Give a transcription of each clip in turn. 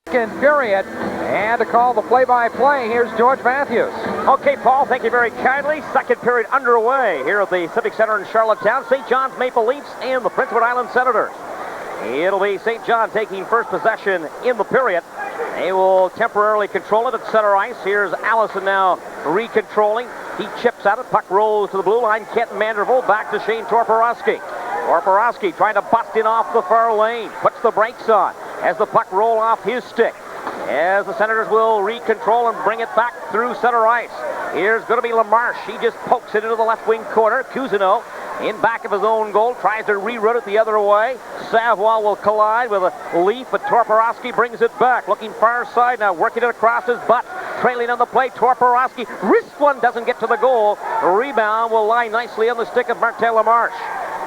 Second period, and to call the play-by-play, here's George Matthews. Okay, Paul, thank you very kindly. Second period underway here at the Civic Center in Charlottetown. St. John's Maple Leafs and the Prince Edward Island Senators. It'll be St. John taking first possession in the period. They will temporarily control it at center ice. Here's Allison now recontrolling. He chips at it. Puck rolls to the blue line. Kent Manderville back to Shane Torporowski. Torporowski trying to bust in off the far lane. Puts the brakes on as the puck roll off his stick. As the Senators will recontrol and bring it back through center ice. Here's going to be LaMarche. He just pokes it into the left wing corner. Cousineau in back of his own goal, tries to reroute it the other way. Savoie will collide with a Leaf, but Torporowski brings it back. Looking far side now, working it across his butt. Trailing on the play, Torporowski. Wrist one, doesn't get to the goal. The rebound will lie nicely on the stick of Martin LaMarche.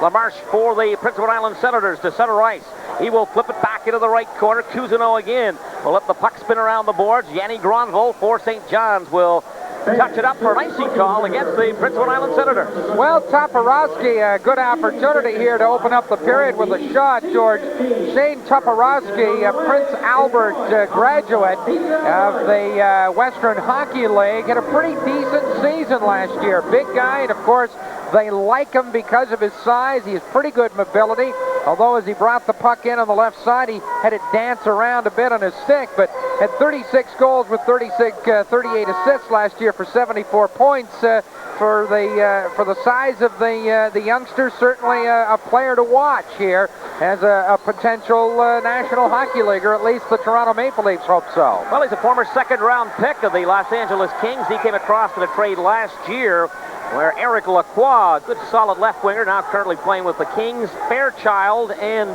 LaMarche for the Prince Edward Island Senators to center ice. He will flip it back into the right corner. Cousineau again will let the puck spin around the boards. Yanni Granville for St. John's will touch it up for an icing call against the Prince Edward Island Senators. Well, Toporowski, a good opportunity here to open up the period with a shot, George. Shane Toporowski, a Prince Albert graduate of the Western Hockey League, had a pretty decent season last year. Big guy, and of course, they like him because of his size. He has pretty good mobility, although as he brought the puck in on the left side, he had it dance around a bit on his stick, but had 36 goals with 38 assists last year for 74 points. For the size of the youngster, certainly a player to watch here as a potential National Hockey League, or at least the Toronto Maple Leafs hope so. Well, he's a former second-round pick of the Los Angeles Kings. He came across in a trade last year where Eric Lacroix, a good solid left winger, now currently playing with the Kings. Fairchild and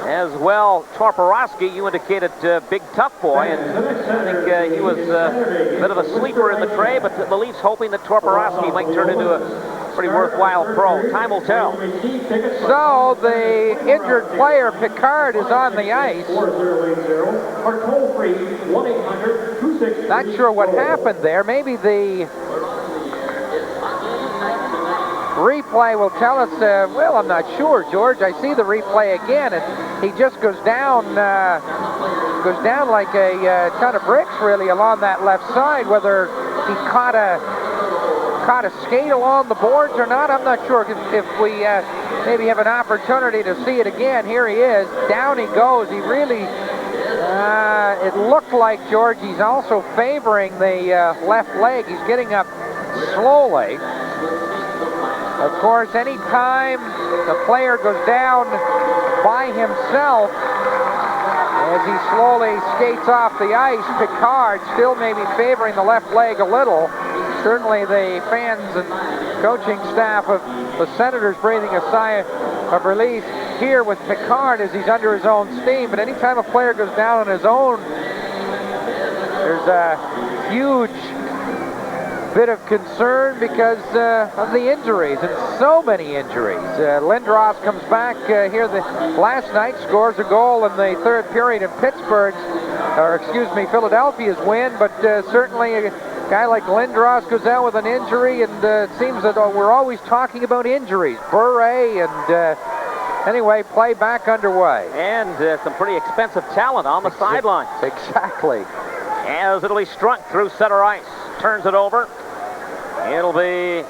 as well Torporowski, you indicated big tough boy, and I think he was a bit of a sleeper in the trade, but the Leafs hoping that Torporowski might turn into a pretty worthwhile pro. Time will tell. So the injured player Picard is on the ice. Not sure what happened there. Maybe the replay will tell us, well, I'm not sure, George. I see the replay again, and he just goes down like a ton of bricks, really, along that left side. Whether he caught a skate along the boards or not, I'm not sure. If we maybe have an opportunity to see it again, here he is. Down he goes. He really, it looked like, George, he's also favoring the left leg. He's getting up slowly. Of course, any time the player goes down by himself, as he slowly skates off the ice, Picard still may be favoring the left leg a little. Certainly the fans and coaching staff of the Senators breathing a sigh of relief here with Picard as he's under his own steam. But anytime a player goes down on his own, there's a huge bit of concern because of the injuries, and so many injuries. Lindros comes back here last night, scores a goal in the third period in Philadelphia's win, but certainly a guy like Lindros goes out with an injury, and it seems that we're always talking about injuries. Bure, and anyway, play back underway. And some pretty expensive talent on the sideline. Exactly. As it'll be struck through center ice. Turns it over. It'll be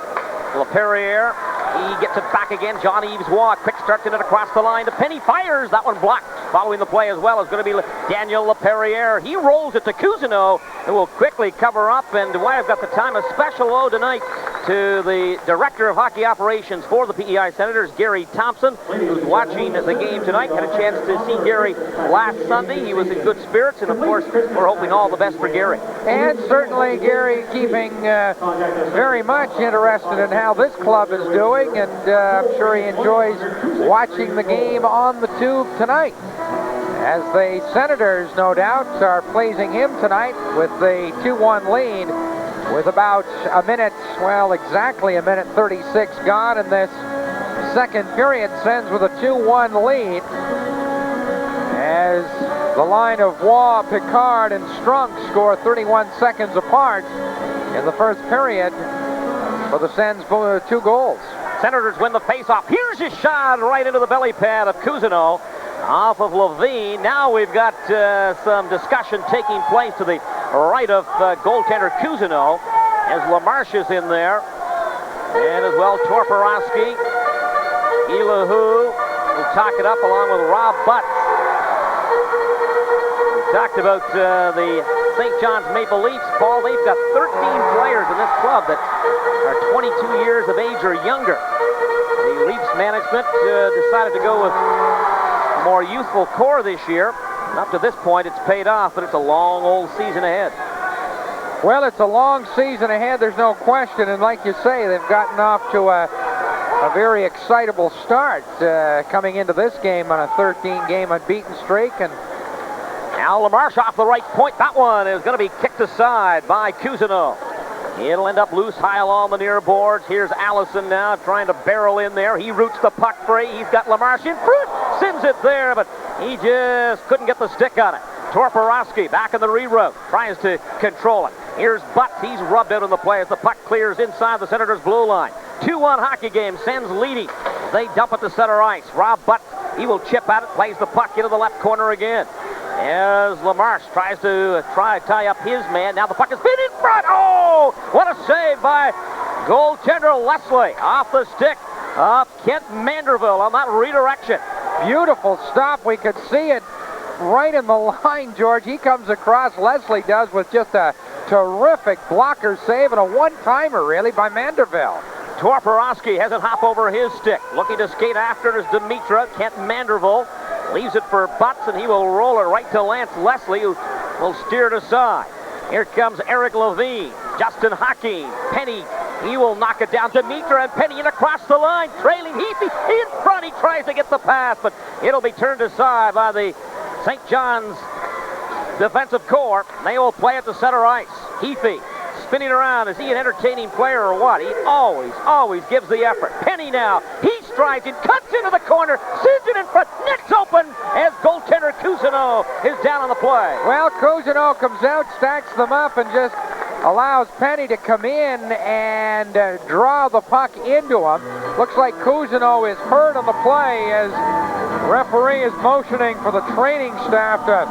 LaPerriere. He gets it back again. John Eves Waugh, quick starts in it across the line to Penny. Fires. That one blocked. Following the play as well is going to be Daniel LaPerriere. He rolls it to Cousineau, who will quickly cover up. And why I've got the time, a special ode tonight to the Director of Hockey Operations for the PEI Senators, Gary Thompson, who's watching the game tonight. Had a chance to see Gary last Sunday. He was in good spirits, and of course, we're hoping all the best for Gary. And certainly Gary keeping very much interested in how this club is doing, and I'm sure he enjoys watching the game on the tube tonight, as the Senators, no doubt, are pleasing him tonight with the 2-1 lead with about a minute, well, exactly a minute 36 gone in this second period. Sends with a 2-1 lead as the line of Waugh, Picard, and Strunk score 31 seconds apart in the first period for the Sens for 2 goals. Senators win the faceoff. Here's his shot right into the belly pad of Cousineau. off of Levine. Now we've got some discussion taking place to the right of goaltender Cousineau as LaMarche is in there. And as well, Torporowski, Elahu will talk it up along with Rob Butts. We talked about the St. John's Maple Leafs. Paul, they've got 13 players in this club that are 22 years of age or younger. The Leafs management decided to go with a more youthful core this year. And up to this point, it's paid off, but it's a long old season ahead. Well, it's a long season ahead, there's no question, and like you say, they've gotten off to a very excitable start coming into this game on a 13-game unbeaten streak. And Al LaMarche off the right point. That one is going to be kicked aside by Cousineau. It'll end up loose high along the near boards. Here's Allison now trying to barrel in there. He roots the puck free. He's got LaMarche in front. Sends it there, but he just couldn't get the stick on it. Torporowski back in the reroute. Tries to control it. Here's Butts. He's rubbed out on the play as the puck clears inside the Senators' blue line. 2-1 hockey game. Sends leading. They dump it to center ice. Rob Butts, he will chip at it. Plays the puck into the left corner again. As LaMarche tries to tie up his man. Now the puck is been in front. Oh, what a save by goaltender Leslie off the stick of Kent Manderville on that redirection. Beautiful stop. We could see it right in the line, George. He comes across, Leslie does, with just a terrific blocker save and a one-timer, really, by Manderville. Torporowski has it hop over his stick. Looking to skate after it is Dimitra. Kent Manderville leaves it for Butts, and he will roll it right to Lance Leslie, who will steer it aside. Here comes Eric Levine. Justin Hockey. Penny. He will knock it down to Mitra, and Penny in across the line. Trailing Heaphy in front. He tries to get the pass, but it'll be turned aside by the St. John's defensive core. They will play at the center ice. Heaphy spinning around. Is he an entertaining player or what? He always gives the effort. Penny now. He strides in, cuts into the corner, sends it in front. Neck's open as goaltender Cousineau is down on the play. Well, Cousineau comes out, stacks them up, and just allows Penny to come in and draw the puck into him. Looks like Cousineau is hurt on the play as referee is motioning for the training staff to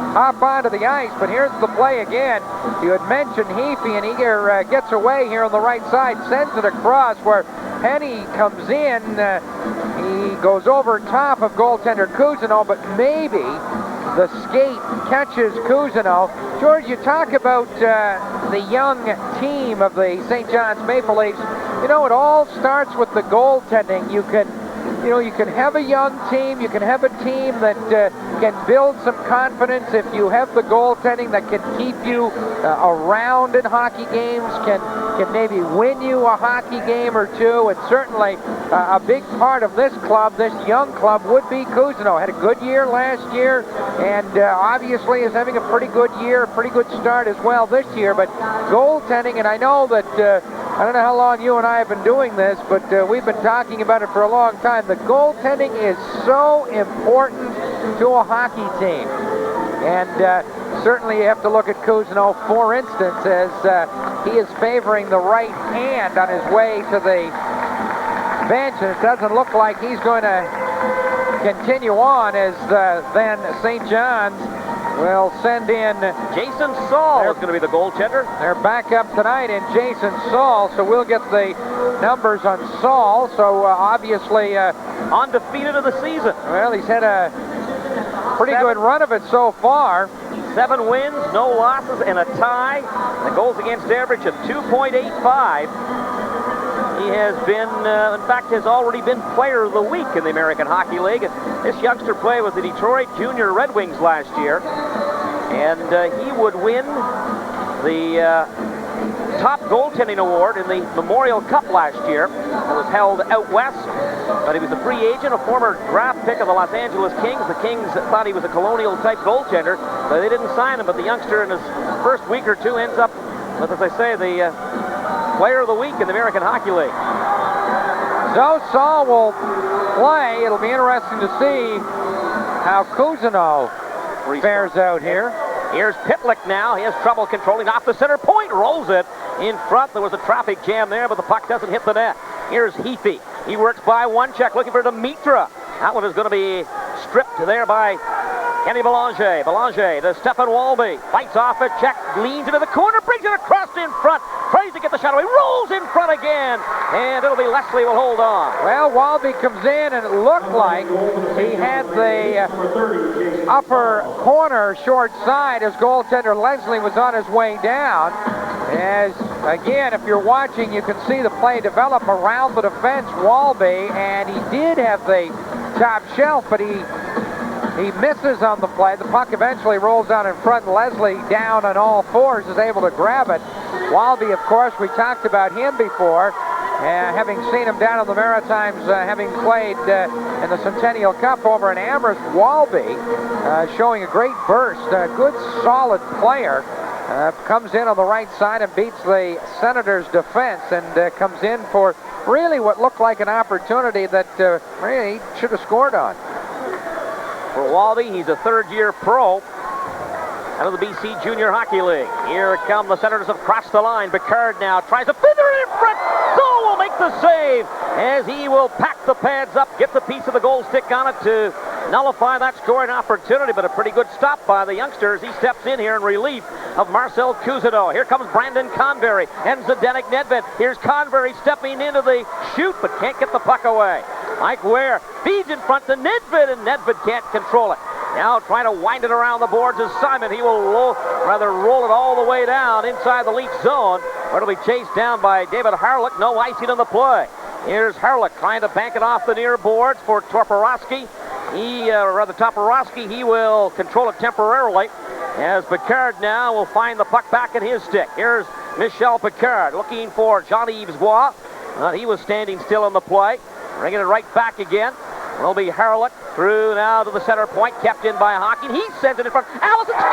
hop onto the ice, but here's the play again. You had mentioned Heaphy, and he gets away here on the right side, sends it across where Penny comes in. He goes over top of goaltender Cousineau, but maybe the skate catches Cousineau. George, you talk about the young team of the St. John's Maple Leafs. You know, it all starts with the goaltending. You can have a young team. You can have a team that can build some confidence if you have the goaltending that can keep you around in hockey games, can maybe win you a hockey game or two. And certainly a big part of this club, this young club, would be Cousineau. Had a good year last year, and obviously is having a pretty good year, a pretty good start as well this year. But goaltending, and I know that I don't know how long you and I have been doing this, but we've been talking about it for a long time. The goaltending is so important to a hockey team. And certainly you have to look at Cousineau, for instance, as he is favoring the right hand on his way to the bench, and it doesn't look like he's going to continue on as then St. John's will send in Jason Saul is going to be the goaltender. They're back up tonight in Jason Saul, so we'll get the numbers on Saul. So obviously undefeated of the season. Well, he's had a pretty good run of it so far. 7 wins, no losses, and a tie. The goals against average of 2.85. He has been, in fact, has already been Player of the Week in the American Hockey League. And this youngster played with the Detroit Junior Red Wings last year. And he would win the top goaltending award in the Memorial Cup last year. It was held out west, but he was a free agent, a former draft pick of the Los Angeles Kings. The Kings thought he was a colonial-type goaltender, but they didn't sign him. But the youngster in his first week or two ends up with, as I say, the Player of the Week in the American Hockey League. So Saul will play. It'll be interesting to see how Cousineau fares out here. Here's Pitlick now. He has trouble controlling off the center point. Rolls it in front. There was a traffic jam there, but the puck doesn't hit the net. Here's Heaphy. He works by one check, looking for Dimitra. That one is going to be stripped there by Kenny Belanger. Belanger to Stefan Walby. Fights off a check, leans into the corner, brings it across in front. Tries to get the shot away, rolls in front again. And it'll be Leslie will hold on. Well, Walby comes in, and it looked like he had the upper corner short side as goaltender Leslie was on his way down. As, again, if you're watching, you can see the play develop around the defense, Walby, and he did have the top shelf, but he misses on the play. The puck eventually rolls down in front, and Leslie, down on all fours, is able to grab it. Walby, of course, we talked about him before, having seen him down in the Maritimes, having played in the Centennial Cup over in Amherst. Walby showing a great burst, a good, solid player. Comes in on the right side and beats the Senators' defense, and comes in for really what looked like an opportunity that really he should have scored on. For Walby, he's a third-year pro out of the BC Junior Hockey League. Here come the Senators have crossed the line. Picard now tries to feather it in front. Zoll will make the save as he will pack the pads up, get the piece of the goal stick on it to nullify that scoring opportunity, but a pretty good stop by the youngsters. He steps in here in relief of Marcel Cousineau. Here comes Brandon Convery and Zdenek Nedved. Here's Convery stepping into the shoot, but can't get the puck away. Mike Ware feeds in front to Nedved, and Nedved can't control it. Now trying to wind it around the boards is Simon. He will roll it all the way down inside the Leaf zone, where it'll be chased down by David Harlock. No icing on the play. Here's Harlock trying to bank it off the near boards for Toporowski. Toporowski, he will control it temporarily, as Picard now will find the puck back at his stick. Here's Michel Picard looking for Jean-Yves Roy. He was standing still in the play. Bringing it right back again. Will be Harlock through now to the center point, kept in by Hockey. He sends it in front. Allison scores!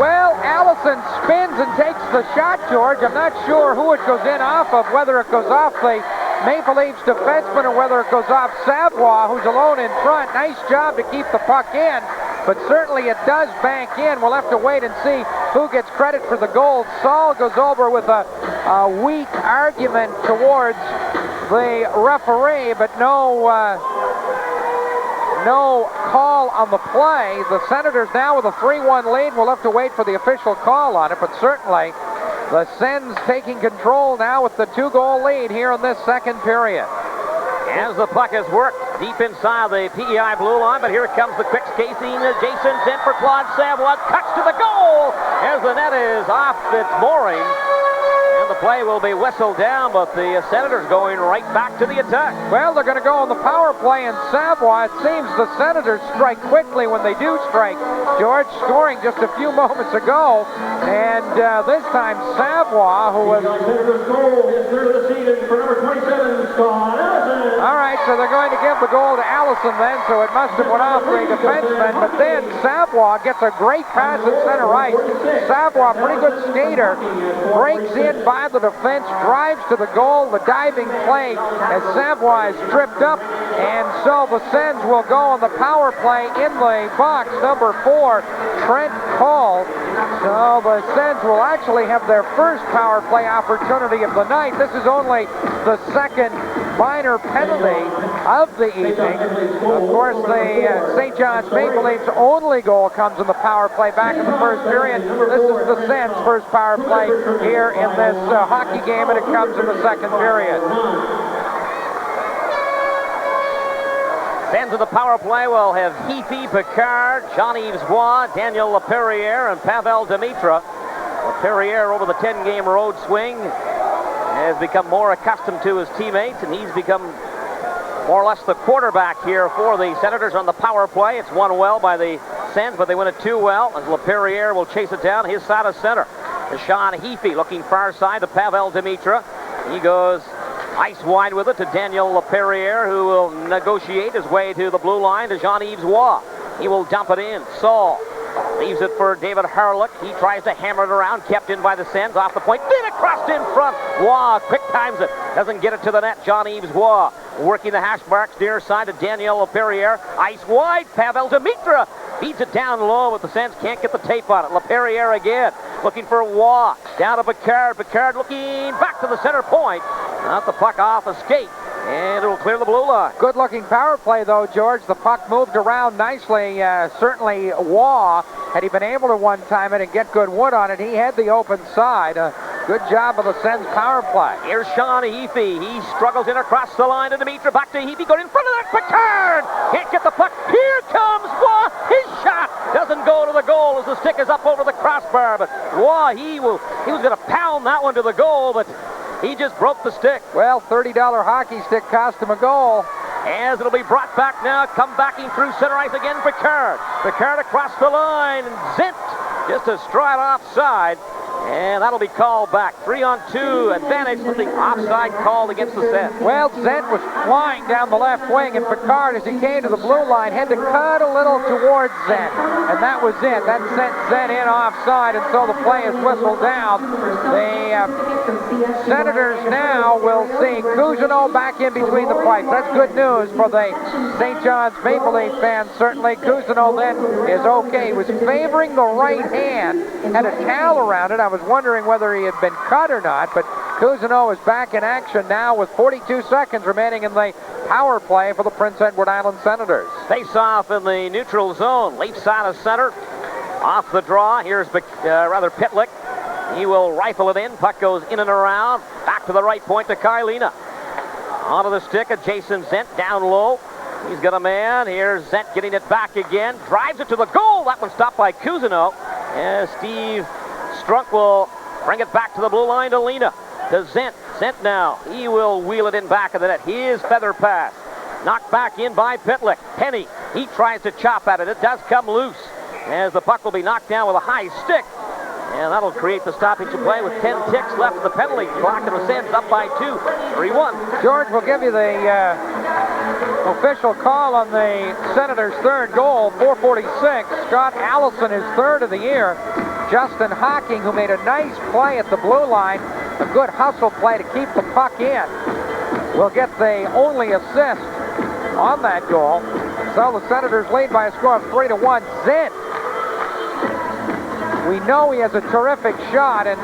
Well, Allison spins and takes the shot, George. I'm not sure who it goes in off of, whether it goes off the Maple Leafs defenseman or whether it goes off Savoie, who's alone in front. Nice job to keep the puck in, but certainly it does bank in. We'll have to wait and see who gets credit for the goal. Saul goes over with a weak argument towards the referee, but no call on the play. The Senators now with a 3-1 lead. We'll have to wait for the official call on it, but certainly the Sens taking control now with the 2-goal lead here in this second period. As the puck is worked deep inside the PEI blue line, but here comes the quick skating. Jason sent for Claude Savoie, cuts to the goal as the net is off its mooring. And the play will be whistled down, but the Senators going right back to the attack. Well, they're going to go on the power play in Savoie. It seems the Senators strike quickly when they do strike. George scoring just a few moments ago, and this time Savoie, who was... All right, so they're going to give the goal to Allison then, so it must have went off the defenseman, but then Savoie gets a great pass at center ice. Savoie, pretty good skater, breaks in by the defense, drives to the goal, the diving play as Savoie is tripped up, and so the Sens will go on the power play in the box, number 4, Trent Cole. So the Sens will actually have their first power play opportunity of the night. This is only the second minor penalty of the evening. Of course, the St. John's Maple Leafs' only goal comes in the power play back in the first period. This is the Sens' first power play here in this hockey game, and it comes in the second period. Sens of the power play will have Heafy, Picard, Jean-Yves Roy, Daniel Laperriere, and Pavel Demitra. Laperriere, over the 10-game road swing, has become more accustomed to his teammates, and he's become more or less the quarterback here for the Senators on the power play. It's won well by the Sens, but they win it too well, as Laperriere will chase it down his side of center. To Sean Heafy, looking far side to Pavel Demitra. He goes ice wide with it to Daniel Laperriere, who will negotiate his way to the blue line to Jean-Yves Roy. He will dump it in. Saul leaves it for David Harlock. He tries to hammer it around, kept in by the Sens, off the point, then across in front. Roy quick times it, doesn't get it to the net. Jean-Yves Roy working the hash marks near side to Daniel Laperriere. Ice wide, Pavel Demitra Feeds it down low, but the Sens can't get the tape on it. LaPerriere again, looking for Waugh. Down to Picard. Picard looking back to the center point. Not the puck off a skate. And it'll clear the blue line. Good-looking power play, though, George. The puck moved around nicely. Certainly, Waugh, had he been able to one-time it and get good wood on it, he had the open side. Good job of the Sens power play. Here's Sean Heaphy. He struggles in across the line to Dimitra. Back to Heaphy. Going in front of that. Picard can't get the puck. Here comes Waugh. His shot doesn't go to the goal as the stick is up over the crossbar. But Waugh, he was going to pound that one to the goal, but he just broke the stick. Well, $30 hockey stick cost him a goal. As it'll be brought back now, come backing through center ice again, Picard. Picard across the line, and Zint just a stride offside. And that'll be called back. 3-on-2 advantage with the offside called against the Sens. Well, Zent was flying down the left wing, and Picard, as he came to the blue line, had to cut a little towards Zent. And that was it. That sent Zent in offside, and so the play is whistled down. The Senators now will see Cousineau back in between the pipes. That's good news for the St. John's Maple Leaf fans, certainly. Cousineau then is okay. He was favoring the right hand, had a towel around it. I was wondering whether he had been cut or not, but Cousineau is back in action now with 42 seconds remaining in the power play for the Prince Edward Island Senators. Face off in the neutral zone. Leaf side of center. Off the draw. Here's Pitlick. He will rifle it in. Puck goes in and around. Back to the right point to Kylina. Onto the stick of Jason Zent down low. He's got a man. Here's Zent getting it back again. Drives it to the goal. That one stopped by Cousineau. And Steve Strunk will bring it back to the blue line to Lena. To Zent. Zent now. He will wheel it in back of the net. His feather pass. Knocked back in by Pitlick. Penny. He tries to chop at it. It does come loose. As the puck will be knocked down with a high stick. And that'll create the stoppage of play with 10 ticks left of the penalty clock, and the Sens up by 2, 3-1. George, we'll give you the official call on the Senators' third goal, 4:46. Scott Allison, his third of the year. Justin Hocking, who made a nice play at the blue line, a good hustle play to keep the puck in, will get the only assist on that goal. So the Senators lead by a score of 3-1. Zent. We know he has a terrific shot, and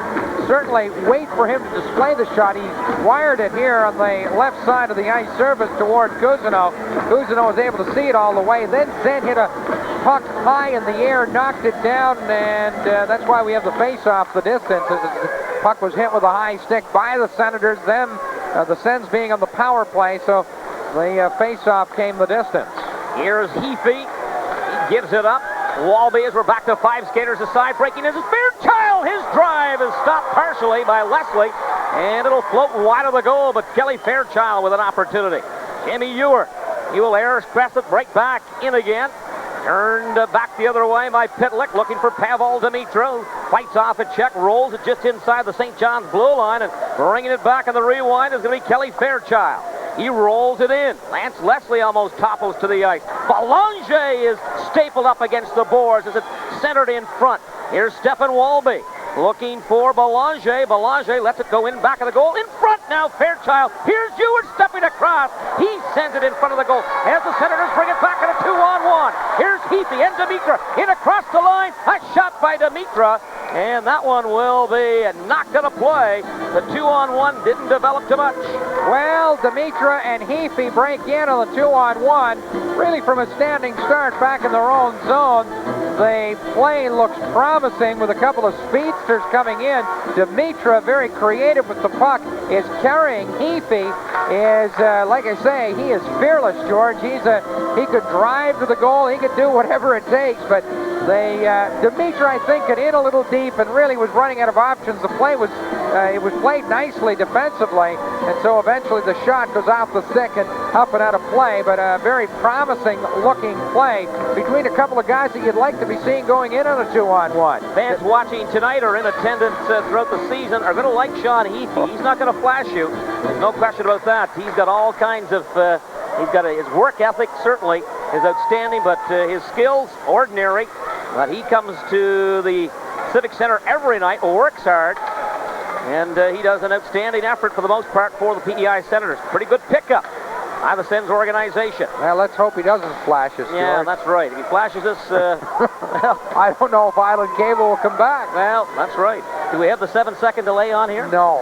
certainly wait for him to display the shot. He wired it here on the left side of the ice surface toward Cousineau. Cousineau was able to see it all the way. Then Zent hit a puck high in the air, knocked it down, and that's why we have the face-off the distance. As the puck was hit with a high stick by the Senators, then the Sens being on the power play, so the face-off came the distance. Here's Heaphy. He gives it up. Walby, as we're back to 5 skaters aside, breaking in his Fairchild. His drive is stopped partially by Leslie, and it'll float wide of the goal, but Kelly Fairchild with an opportunity. Jimmy Ewart, he will air express it, break back in again. Turned back the other way by Pitlick, looking for Pavel Dimitra. Fights off a check, rolls it just inside the St. John's blue line, and bringing it back in the rewind is going to be Kelly Fairchild. He rolls it in. Lance Leslie almost topples to the ice. Belanger is stapled up against the boards as it's centered in front. Here's Stefan Walby looking for Belanger. Belanger lets it go in back of the goal. In front now, Fairchild. Here's Ewart stepping across. He sends it in front of the goal. As the Senators bring it back in a 2-on-1. Here's Heaphy and Dimitra in across the line. A shot by Dimitra. And that one will be knocked out of play. The 2-on-1 didn't develop too much. Well, Dimitra and Heaphy break in on the 2-on-1. Really from a standing start back in their own zone. The play looks promising with a couple of speedsters coming in. Dimitra, very creative with the puck, is carrying Heaphy. Like I say, he is fearless, George. He could drive to the goal. He could do whatever it takes, but Dimitra, I think, got in a little deep and really was running out of options. The play was it was played nicely defensively, and so eventually the shot goes off the stick and up and out of play, but a very promising looking play between a couple of guys that you'd like to be seeing going in on a 2-on-1. Fans watching tonight or in attendance throughout the season are going to like Sean Heaphy. He's not going to flash you. There's no question about that. He's got all kinds of, his work ethic certainly is outstanding, but his skills, ordinary. But he comes to the Civic Center every night, works hard, and he does an outstanding effort for the most part for the PEI Senators. Pretty good pickup by the Sens organization. Well, let's hope he doesn't flash us, Yeah, George. that's right. If he flashes us, well, I don't know if Island Cable will come back. well, that's right. Do we have the 7-second delay on here? No.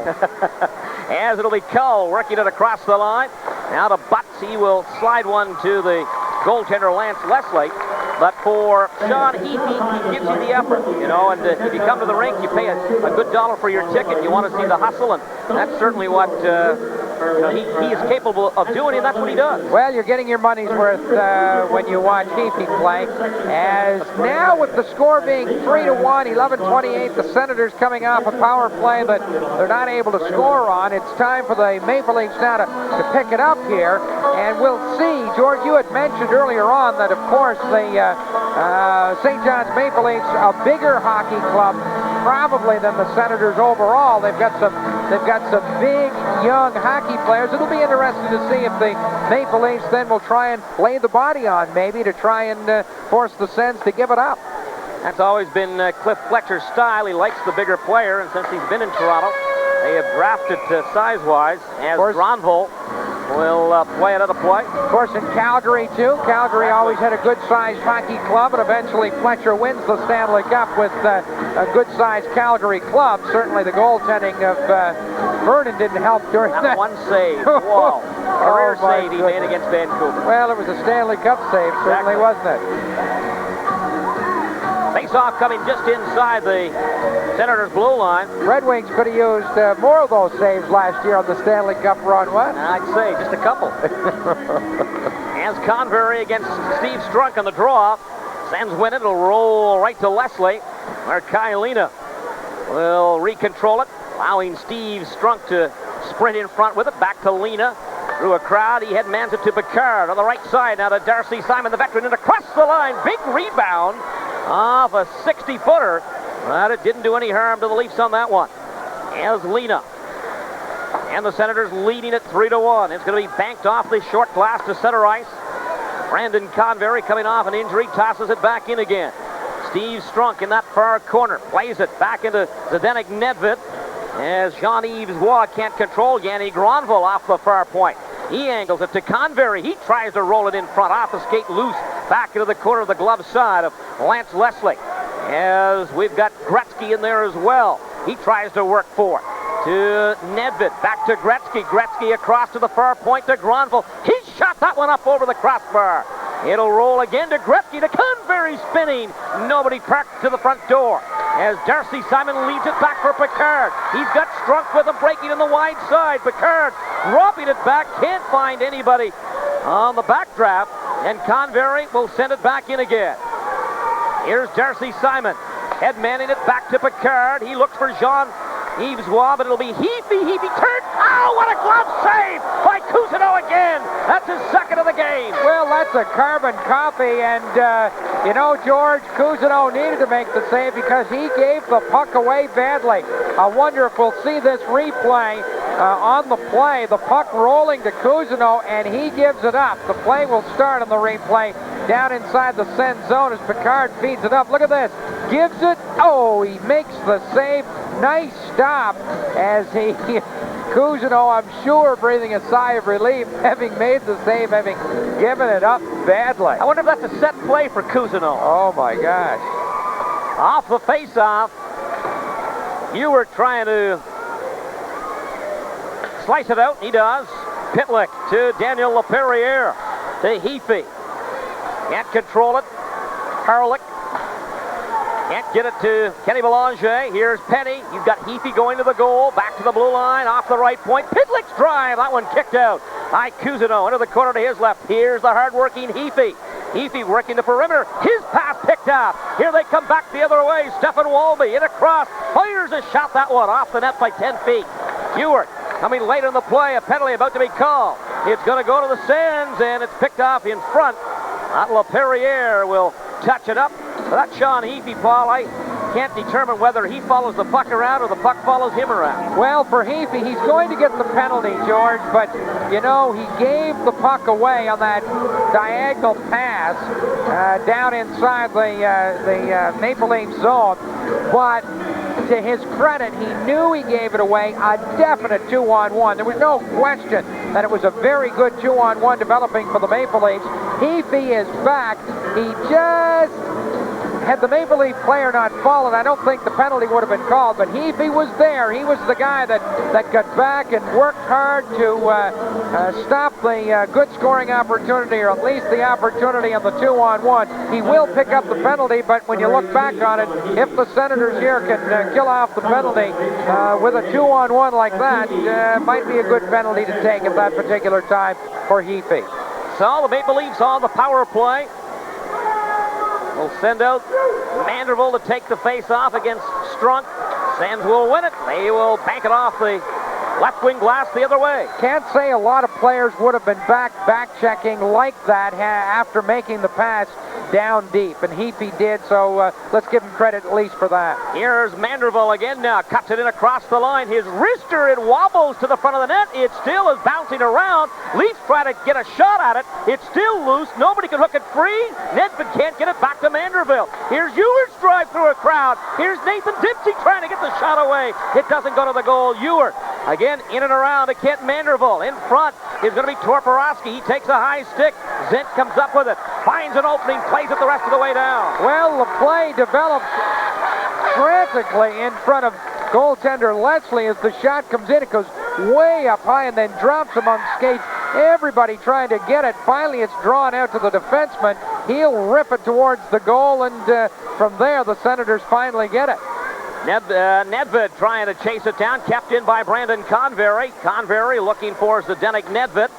As it'll be Cull working it across the line. Now to Butts, he will slide one to the goaltender Lance Leslie. But for Sean Heaphy, he gives you the effort, you know, and if you come to the rink, you pay a good dollar for your ticket. You want to see the hustle, and that's certainly what he is capable of doing, and that's what he does. Well, you're getting your money's worth when you watch Heaphy play. As now with the score being 3-1, 11-28, the Senators coming off a power play that they're not able to score on. It's time for the Maple Leafs now to pick it up here, and we'll see. George, you had mentioned earlier on that, of course, the St. John's Maple Leafs, a bigger hockey club probably than the Senators overall. They've got some big young hockey players. It'll be interesting to see if the Maple Leafs then will try and lay the body on maybe to try and force the Sens to give it up. That's always been Cliff Fletcher's style. He likes the bigger player, and since he's been in Toronto, they have drafted size-wise as Granville will play another play. Of course, in Calgary, too. Calgary always had a good-sized hockey club, and eventually Fletcher wins the Stanley Cup with a good-sized Calgary club. Certainly the goaltending of Vernon didn't help during that. One save. Whoa. Career save he made against Vancouver. Well, it was a Stanley Cup save, certainly, wasn't it? Face-off coming just inside the Senators' blue line. Red Wings could have used more of those saves last year on the Stanley Cup run, what? I'd say just a couple. As Convery against Steve Strunk on the draw. Sens win it. It'll roll right to Leslie, where Kylina will recontrol it, allowing Steve Strunk to sprint in front with it. Back to Lena. Through a crowd, he headmans it to Picard on the right side. Now to Darcy Simon, the veteran, and across the line. Big rebound off a 60-footer. But it didn't do any harm to the Leafs on that one. As Lena and the Senators leading it 3-1. It's going to be banked off the short glass to center ice. Brandon Convery coming off an injury, tosses it back in again. Steve Strunk in that far corner, plays it back into Zdenek Nedved. As Jean-Yves Roy can't control Yanni Granville off the far point. He angles it to Convery. He tries to roll it in front, off the skate loose, back into the corner of the glove side of Lance Leslie. As we've got Gretzky in there as well. He tries to work for it. To Nedved, back to Gretzky. Gretzky across to the far point to Granville. He shot that one up over the crossbar. It'll roll again to Gretzky, to Convery spinning. Nobody parked to the front door. As Darcy Simon leads it back for Picard. He's got Strunk with him, breaking in the wide side. Picard dropping it back, can't find anybody on the backdraft, and Convery will send it back in again. Here's Darcy Simon, headmanning it back to Picard. He looks for Jean-Yves Roy, but it'll be Heaphy. Heaphy turned. Oh, what a glove save by Cousineau again. That's his second of the game. Well, that's a carbon copy, and you know, George, Cousineau needed to make the save because he gave the puck away badly. I wonder if we'll see this replay on the play. The puck rolling to Cousineau, and he gives it up. The play will start on the replay down inside the Sens zone as Picard feeds it up. Look at this. Gives it. Oh, he makes the save. Nice stop as he... Cousineau, I'm sure, breathing a sigh of relief, having made the save, having given it up badly. I wonder if that's a set play for Cousineau. Oh, my gosh. Off the face-off, you were trying to slice it out. He does. Pitlick to Daniel LaPerriere, to Heaphy. Can't control it. Harlick. Can't get it to Kenny Belanger. Here's Penny. You've got Heaphy going to the goal. Back to the blue line. Off the right point. Pitlick's drive. That one kicked out by Cousineau. Into the corner to his left. Here's the hard-working Heaphy. Heaphy working the perimeter. His pass picked up. Here they come back the other way. Stephen Walby in across. Fires a shot. That one off the net by 10 feet. Ewart coming late in the play. A penalty about to be called. It's going to go to the Sens, and it's picked off in front. LaPerriere will touch it up. But that Sean Heaphy, Paul, I can't determine whether he follows the puck around or the puck follows him around. Well, for Heaphy, he's going to get the penalty, George, but, you know, he gave the puck away on that diagonal pass down inside the Maple Leaf zone. But to his credit, he knew he gave it away, a definite 2-on-1. There was no question that it was a very good 2-on-1 developing for the Maple Leafs. Heaphy is back. He just... Had the Maple Leaf player not fallen, I don't think the penalty would have been called, but Heaphy was there. He was the guy that got back and worked hard to stop the good scoring opportunity, or at least the opportunity on the 2-on-1. He will pick up the penalty, but when you look back on it, if the Senators here can kill off the penalty with a 2-on-1 like that, might be a good penalty to take at that particular time for Heaphy. So the Maple Leafs on the power play. Will send out Manderville to take the face-off against Strunk. Sens will win it. They will bank it off the left wing glass the other way. Can't say a lot of players would have been back-checking like that after making the pass down deep, and Heaphy did, so let's give him credit at least for that. Here's Manderville again now, cuts it in across the line. His wrister, it wobbles to the front of the net. It still is bouncing around. Leafs try to get a shot at it. It's still loose. Nobody can hook it free. Nedved can't get it back to Manderville. Here's Ewert's drive through a crowd. Here's Nathan Dempsey trying to get the shot away. It doesn't go to the goal. Ewert again in and around to Kent Manderville. In front is going to be Torporowski. He takes a high stick. Zent comes up with it. Finds an opening. Plays it the rest of the way down. Well, the play develops frantically in front of goaltender Leslie as the shot comes in. It goes way up high and then drops among skates. Everybody trying to get it. Finally, it's drawn out to the defenseman. He'll rip it towards the goal, and from there, the Senators finally get it. Nedved trying to chase it down, kept in by Brandon Convery. Convery looking for Zdenek Nedved,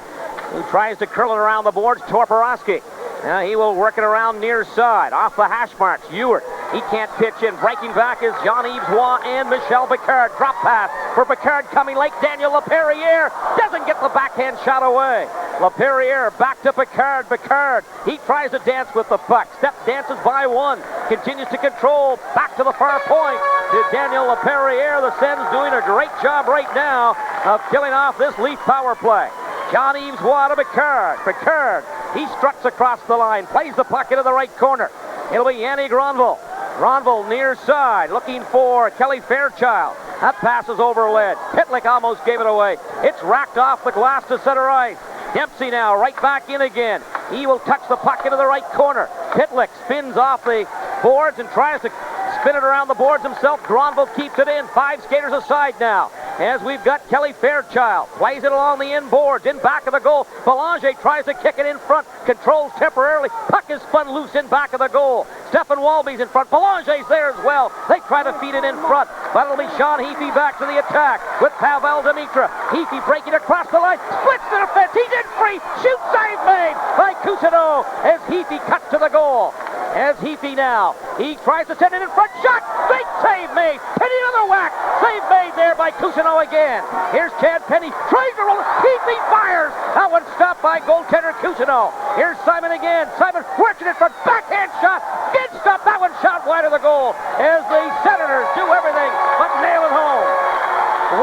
who tries to curl it around the boards. Torporowski. He will work it around near side, off the hash marks. Ewert, he can't pitch in. Breaking back is Jean-Yves Roy and Michel Picard. Drop pass for Picard coming late. Daniel Laperriere doesn't get the backhand shot away. Laperriere back to Picard. Picard, he tries to dance with the puck. Step dances by one. Continues to control. Back to the far point to Daniel Laperriere. The Sens doing a great job right now of killing off this Leaf power play. Jean-Yves Roy to Picard. Picard, he struts across the line, plays the puck into the right corner. It'll be Yanni Granville. Granville near side, looking for Kelly Fairchild. That pass is overled. Pitlick almost gave it away. It's racked off the glass to center ice. Dempsey now right back in again. He will touch the puck into the right corner. Pitlick spins off the boards and tries to spin it around the boards himself. Granville keeps it in. 5 skaters aside now. As we've got Kelly Fairchild. Plays it along the end boards, in back of the goal. Belanger tries to kick it in front. Controls temporarily. Puck is spun loose in back of the goal. Stefan Walby's in front. Belanger's there as well. They try to feed it in front. But it'll be Sean Heaphy back to the attack with Pavel Demitra. Heaphy breaking across the line. Splits the defense. He's in free. Shoot save made by Cousineau as Heaphy cuts to the goal. As Heaphy now, he tries to send it in front. Shot! Great save made. Penny another whack. Save made there by Cousineau again. Here's Chad Penny. Tries to roll. Heaphy fires. That one stopped by goaltender Cousineau. Here's Simon again. Simon working it for backhand shot. Did stop. That one shot wide of the goal as the Senators do everything but nail it home.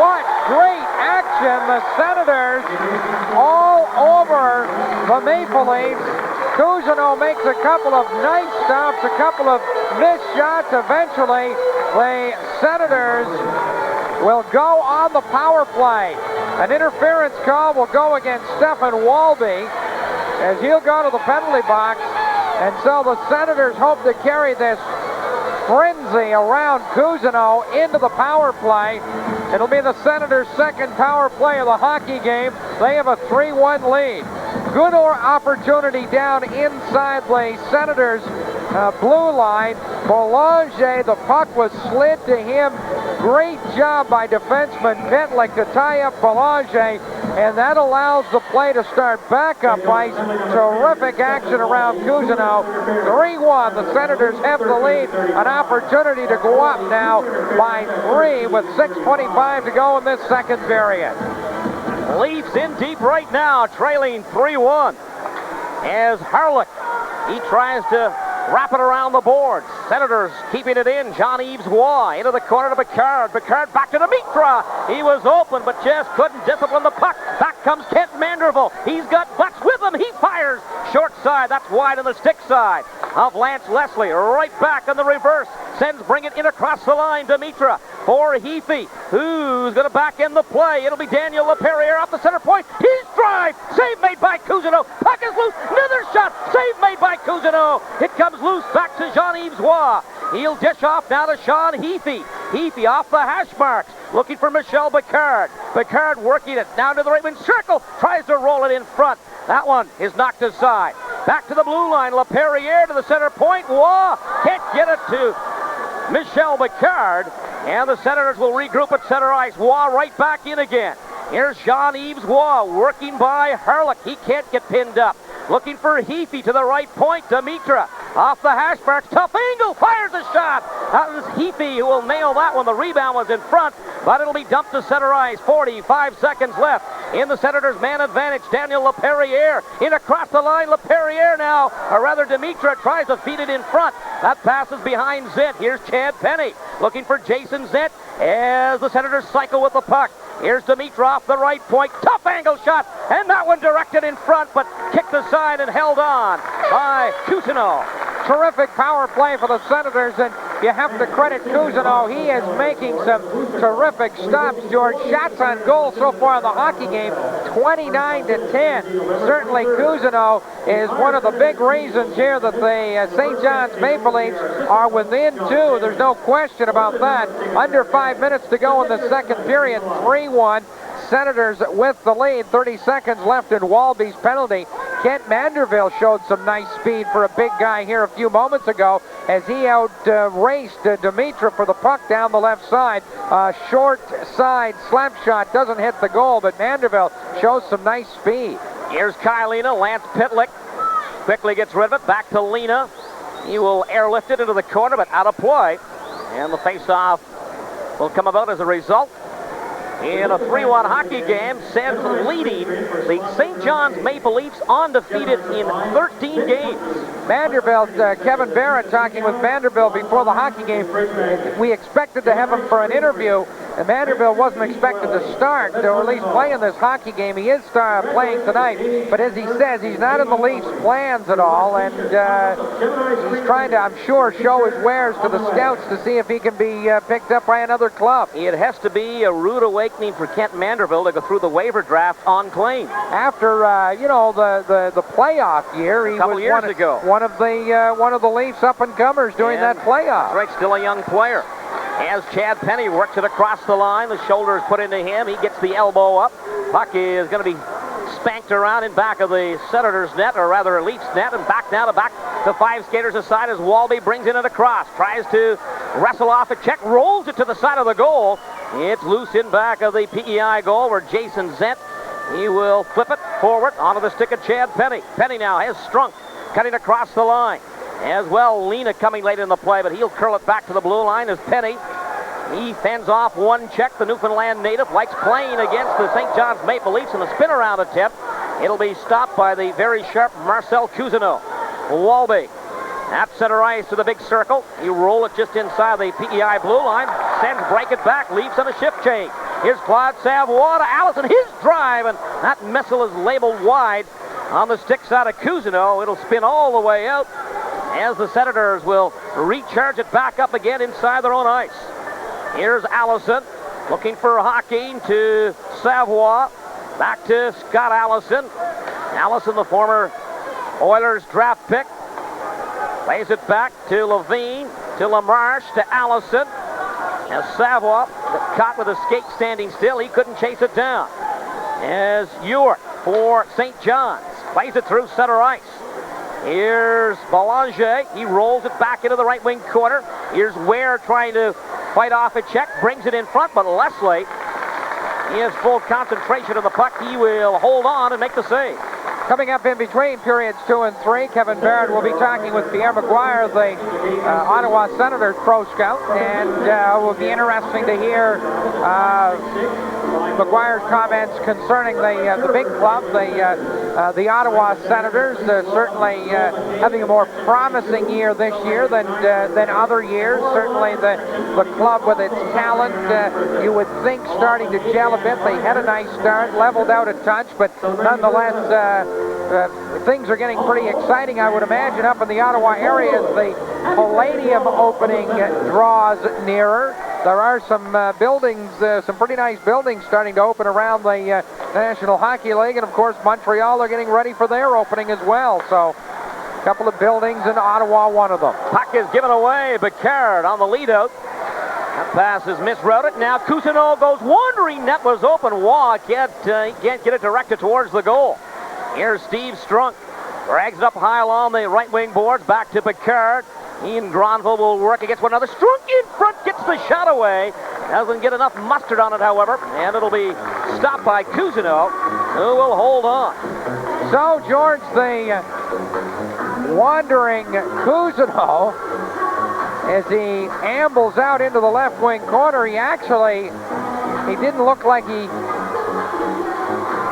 What great action. The Senators all over the Maple Leafs. Cousineau makes a couple of nice stops, a couple of missed shots. Eventually, the Senators will go on the power play. An interference call will go against Stefan Walby as he'll go to the penalty box. And so the Senators hope to carry this frenzy around Cousineau into the power play. It'll be the Senators' second power play of the hockey game. They have a 3-1 lead. Good opportunity down inside the Senators' blue line. Belanger, the puck was slid to him. Great job by defenseman Pitlick to tie up Belanger, and that allows the play to start back up ice. Terrific action around Cousineau. 3-1. The Senators have the lead. An opportunity to go up now by 3 with 6:25 to go in this second period. Leafs in deep right now, trailing 3-1. As Harlech, he tries to wrap it around the boards. Senators keeping it in. Jean-Yves Roy into the corner to Picard. Picard back to Demitra. He was open, but just couldn't discipline the puck. Back comes Kent Manderville. He's got Butts with him. He fires. Short side. That's wide on the stick side of Lance Leslie. Right back on the reverse. Sens bring it in across the line. Demitra for Heafy, who's going to back in the play. It'll be Daniel LaPerriere off the center point. His drive, save made by Cousineau. Puck is loose, another shot, save made by Cousineau. It comes loose back to Jean-Yves Roy. He'll dish off now to Sean Heafy. Heafy off the hash marks, looking for Michel Picard. Picard working it down to the right wing circle, tries to roll it in front. That one is knocked aside. Back to the blue line, LaPerriere to the center point. Roy can't get it to Michel Picard, and the Senators will regroup at center ice. Roy right back in again. Here's Jean-Yves Roy working by Hurlick. He can't get pinned up. Looking for Heafy to the right point. Dimitra off the hash marks. Tough angle. Fires a shot. That was Heafy who will nail that one. The rebound was in front, but it'll be dumped to center ice. 45 seconds left in the Senators' man advantage. Daniel LaPerriere in across the line. LaPerriere now, or rather Dimitra, tries to feed it in front. That passes behind Zent. Here's Chad Penny looking for Jason Zent as the Senators cycle with the puck. Here's Dimitra off the right point. Tough angle shot, and that one directed in front, but kicked aside and held on by Cousineau. Terrific power play for the Senators, and you have to credit Cousineau. He is making some terrific stops, George. Shots on goal so far in the hockey game, 29-10. Certainly Cousineau is one of the big reasons here that the St. John's Maple Leafs are within two. There's no question about that. Under 5 minutes to go in the second period, 3-1. Senators with the lead, 30 seconds left in Walby's penalty. Kent Manderville showed some nice speed for a big guy here a few moments ago as he out-raced Dimitra for the puck down the left side. Short side slap shot doesn't hit the goal, but Manderville shows some nice speed. Here's Kylina. Lance Pitlick quickly gets rid of it. Back to Lena. He will airlift it into the corner, but out of play. And the face-off will come about as a result. In a 3-1 hockey game, Sens leading the St. John's Maple Leafs undefeated in 13 games. Vanderbilt, Kevin Barrett talking with Vanderbilt before the hockey game. We expected to have him for an interview, and Vanderbilt wasn't expected to start, or at least play in this hockey game. He is playing tonight, but as he says, he's not in the Leafs' plans at all, and he's trying to, I'm sure, show his wares to the scouts to see if he can be picked up by another club. It has to be a rude awakening for Kent Manderville to go through the waiver draft unclaimed. After the playoff year, he was one of the Leafs up-and-comers during that playoff. That's right, still a young player. As Chad Penny works it across the line, the shoulder is put into him. He gets the elbow up. Puck is going to be spanked around in back of the Senators' net, or rather Leafs' net, and back to five skaters aside as Walby brings in it across. Tries to wrestle off a check, rolls it to the side of the goal. It's loose in back of the PEI goal where Jason Zent, he will flip it forward onto the stick of Chad Penny. Penny now has Strunk cutting across the line. As well, Lena coming late in the play, but he'll curl it back to the blue line as Penny. He fends off one check. The Newfoundland native likes playing against the St. John's Maple Leafs in the spin-around attempt. It'll be stopped by the very sharp Marcel Cousineau. Walby at center ice to the big circle. You roll it just inside the PEI blue line. Sends break it back. Leafs on a shift change. Here's Claude Savoie to Allison. His drive, and that missile is labeled wide on the stick side of Cousineau. It'll spin all the way out as the Senators will recharge it back up again inside their own ice. Here's Allison looking for Hawking to Savoie. Back to Scott Allison. Allison, the former Oilers draft pick, plays it back to Levine, to LaMarche, to Allison. As Savoie caught with a skate standing still, he couldn't chase it down. As Ewart for St. John's plays it through center ice. Here's Belanger. He rolls it back into the right wing corner. Here's Ware trying to fight off a check, brings it in front, but Leslie, he has full concentration on the puck. He will hold on and make the save. Coming up in between periods 2 and 3, Kevin Barrett will be talking with Pierre Maguire, the Ottawa Senators pro scout, and it will be interesting to hear Maguire's comments concerning the big club, the Ottawa Senators, certainly having a more promising year this year than other years. Certainly the club with its talent, you would think, starting to gel a bit. They had a nice start, leveled out a touch, but nonetheless, things are getting pretty exciting, I would imagine, up in the Ottawa area as the Palladium opening draws nearer. there are some buildings, some pretty nice buildings starting to open around the National Hockey League. And, of course, Montreal are getting ready for their opening as well. So a couple of buildings in Ottawa, one of them. Puck is given away. Picard on the lead-out. That pass is misrouted. Now Cousineau goes wandering. Net was open. Waugh can't get it directed towards the goal. Here's Steve Strunk. Drags it up high along the right wing boards. Back to Picard. Ian Granville will work against one another. Strunk in front, gets the shot away. Doesn't get enough mustard on it, however. And it'll be stopped by Cousineau, who will hold on. So, George, the wandering Cousineau, as he ambles out into the left wing corner, he didn't look like he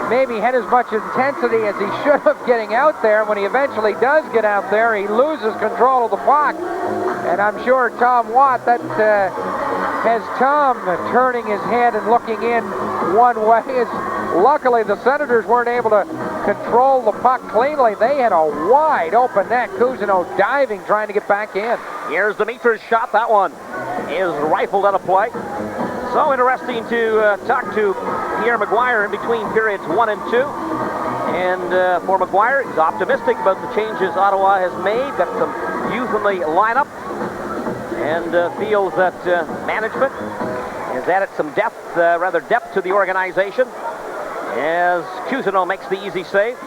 maybe had as much intensity as he should have getting out there. When he eventually does get out there, he loses control of the puck. And I'm sure Tom Watt, that has Tom turning his head and looking in one way. Luckily, the Senators weren't able to control the puck cleanly. They had a wide open net. Cousineau diving, trying to get back in. Here's Dimitra's shot. That one is rifled out of play. So interesting to talk to Pierre McGuire in between periods 1 and 2. And for McGuire, he's optimistic about the changes Ottawa has made. Got some youth in the lineup. And feels that management has added some depth to the organization. As Cousineau makes the easy save.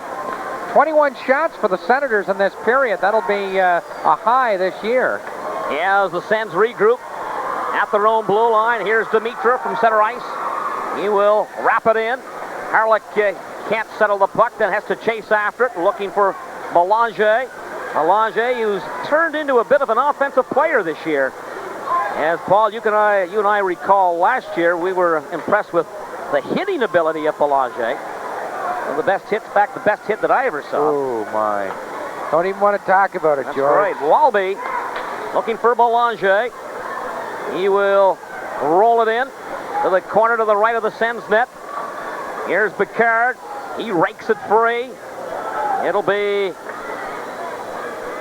21 shots for the Senators in this period. That'll be a high this year. As the Sens regroup at their own blue line. Here's Dimitra from center ice. He will wrap it in. Harlech can't settle the puck, then has to chase after it, looking for Belanger. Belanger, who's turned into a bit of an offensive player this year. As Paul, you and I recall last year, we were impressed with the hitting ability of Belanger. One of the best hits, back the best hit that I ever saw. Oh, my. Don't even want to talk about it, That's George. right. Walby looking for Belanger. He will roll it in to the corner to the right of the Sens net. Here's Picard. He rakes it free. It'll be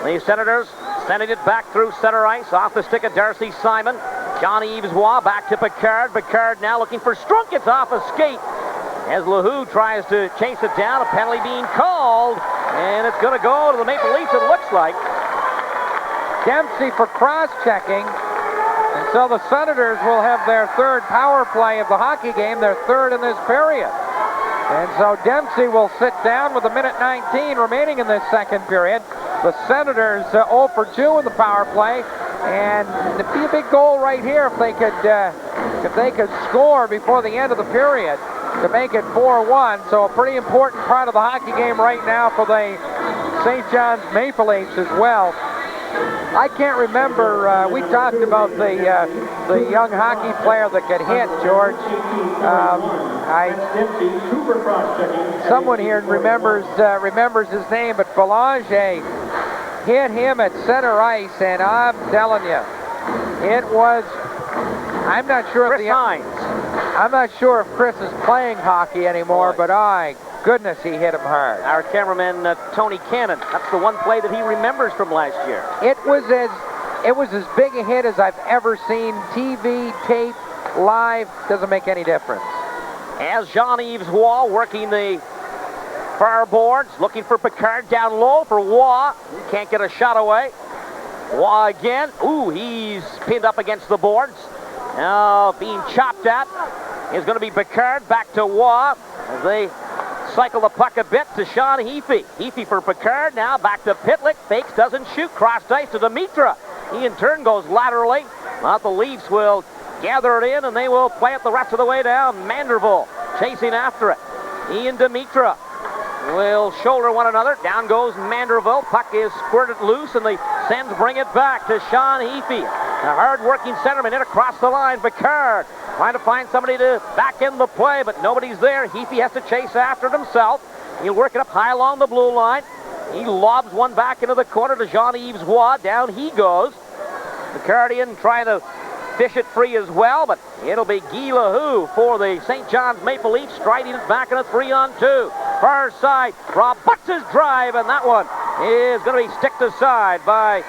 the Senators sending it back through center ice off the stick of Darcy Simon. Jean-Yves Waugh back to Picard. Picard now looking for Strunk. It's off a skate as LaHoo tries to chase it down. A penalty being called, and it's going to go to the Maple Leafs, it looks like. Dempsey for cross-checking. And so the Senators will have their third power play of the hockey game, their third in this period. And so Dempsey will sit down with 1:19 remaining in this second period. The Senators 0 for 2 in the power play. And it'd be a big goal right here if they could score before the end of the period to make it 4-1. So a pretty important part of the hockey game right now for the St. John's Maple Leafs as well. I can't remember, we talked about the young hockey player that could hit, George. Someone here remembers his name, but Belanger hit him at center ice, and I'm telling you, it was, I'm not sure if I'm not sure if Chris is playing hockey anymore, but goodness, he hit him hard. Our cameraman, Tony Cannon, that's the one play that he remembers from last year. It was as big a hit as I've ever seen. TV, tape, live, doesn't make any difference. As Jean-Yves Waugh working the far boards, looking for Picard down low for Waugh. He can't get a shot away. Waugh again. Ooh, he's pinned up against the boards. Now being chopped at is going to be Picard. Back to Waugh as they cycle the puck a bit to Sean Heafy. Heafy for Picard. Now back to Pitlick. Fakes, doesn't shoot. Cross ice to Dimitra. He in turn goes laterally. Now the Leafs will gather it in and they will play it the rest of the way down. Manderville chasing after it. Ian Dimitra will shoulder one another. Down goes Manderville. Puck is squirted loose, and the Sens bring it back to Sean Heafy. A hard-working centerman in across the line. Picard trying to find somebody to back in the play, but nobody's there. Heafy has to chase after it himself. He'll work it up high along the blue line. He lobs one back into the corner to Jean-Yves Waugh. Down he goes. Picardian trying to fish it free as well, but it'll be Guy LaHoo for the St. John's Maple Leafs, striding it back in a 3-on-2. Far side, Rob Butts' drive, and that one is going to be sticked aside by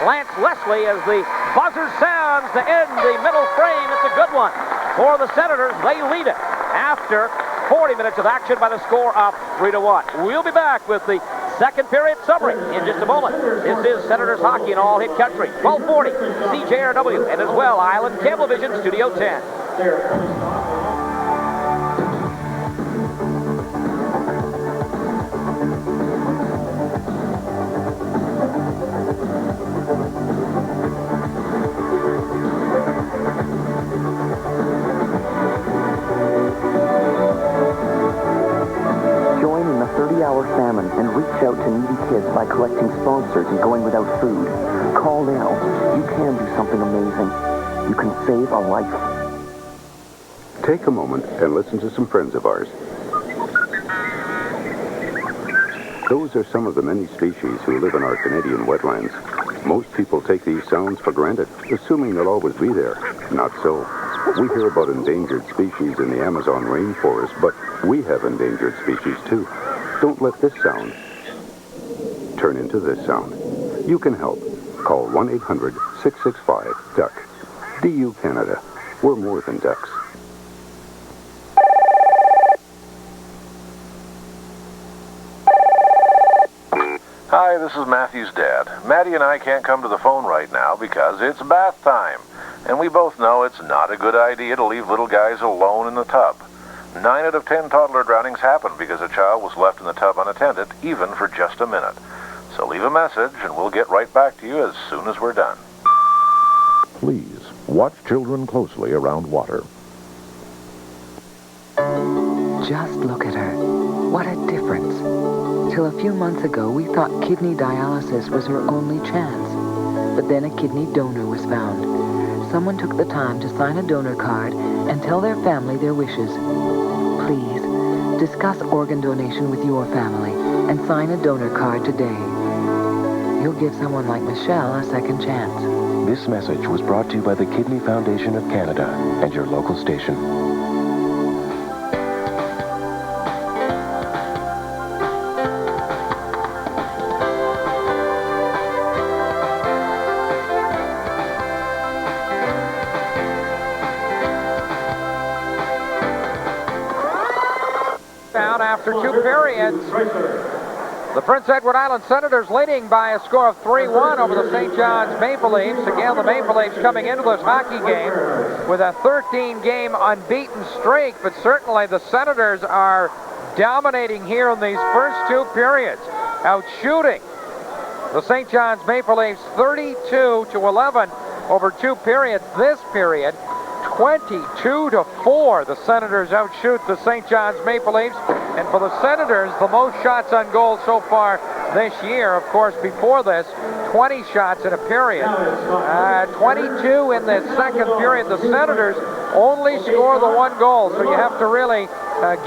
Lance Leslie as the buzzer sounds. John's to end the middle frame. It's a good one for the Senators. They lead it after 40 minutes of action by the score of 3-1. We'll be back with the second period summary in just a moment. This is Senators Hockey in All Hit Country. 1240 CJRW and as well Island Cablevision Studio 10. Famine and reach out to needy kids by collecting sponsors and going without food. Call now. You can do something amazing. You can save a life. Take a moment and listen to some friends of ours. Those are some of the many species who live in our Canadian wetlands. Most people take these sounds for granted, assuming they'll always be there. Not so. We hear about endangered species in the Amazon rainforest, but we have endangered species too. Don't let this sound turn into this sound. You can help. Call 1-800-665-DUCK. DU Canada. We're more than ducks. Hi, this is Matthew's dad. Maddie and I can't come to the phone right now because it's bath time. And we both know it's not a good idea to leave little guys alone in the tub. 9 out of 10 toddler drownings happen because a child was left in the tub unattended, even for just a minute. So leave a message and we'll get right back to you as soon as we're done. Please, watch children closely around water. Just look at her. What a difference. Till a few months ago, we thought kidney dialysis was her only chance. But then a kidney donor was found. Someone took the time to sign a donor card and tell their family their wishes. Please, discuss organ donation with your family and sign a donor card today. You'll give someone like Michelle a second chance. This message was brought to you by the Kidney Foundation of Canada and your local station. After 2 periods, the Prince Edward Island Senators leading by a score of 3-1 over the St. John's Maple Leafs. Again, the Maple Leafs coming into this hockey game with a 13-game unbeaten streak, but certainly the Senators are dominating here in these first 2 periods, out-shooting the St. John's Maple Leafs 32-11 over 2 periods. This period, 22-4, the Senators outshoot the St. John's Maple Leafs. And for the Senators, the most shots on goal so far this year. Of course, before this, 20 shots in a period. 22 in the second period. The Senators only score the 1 goal. So you have to really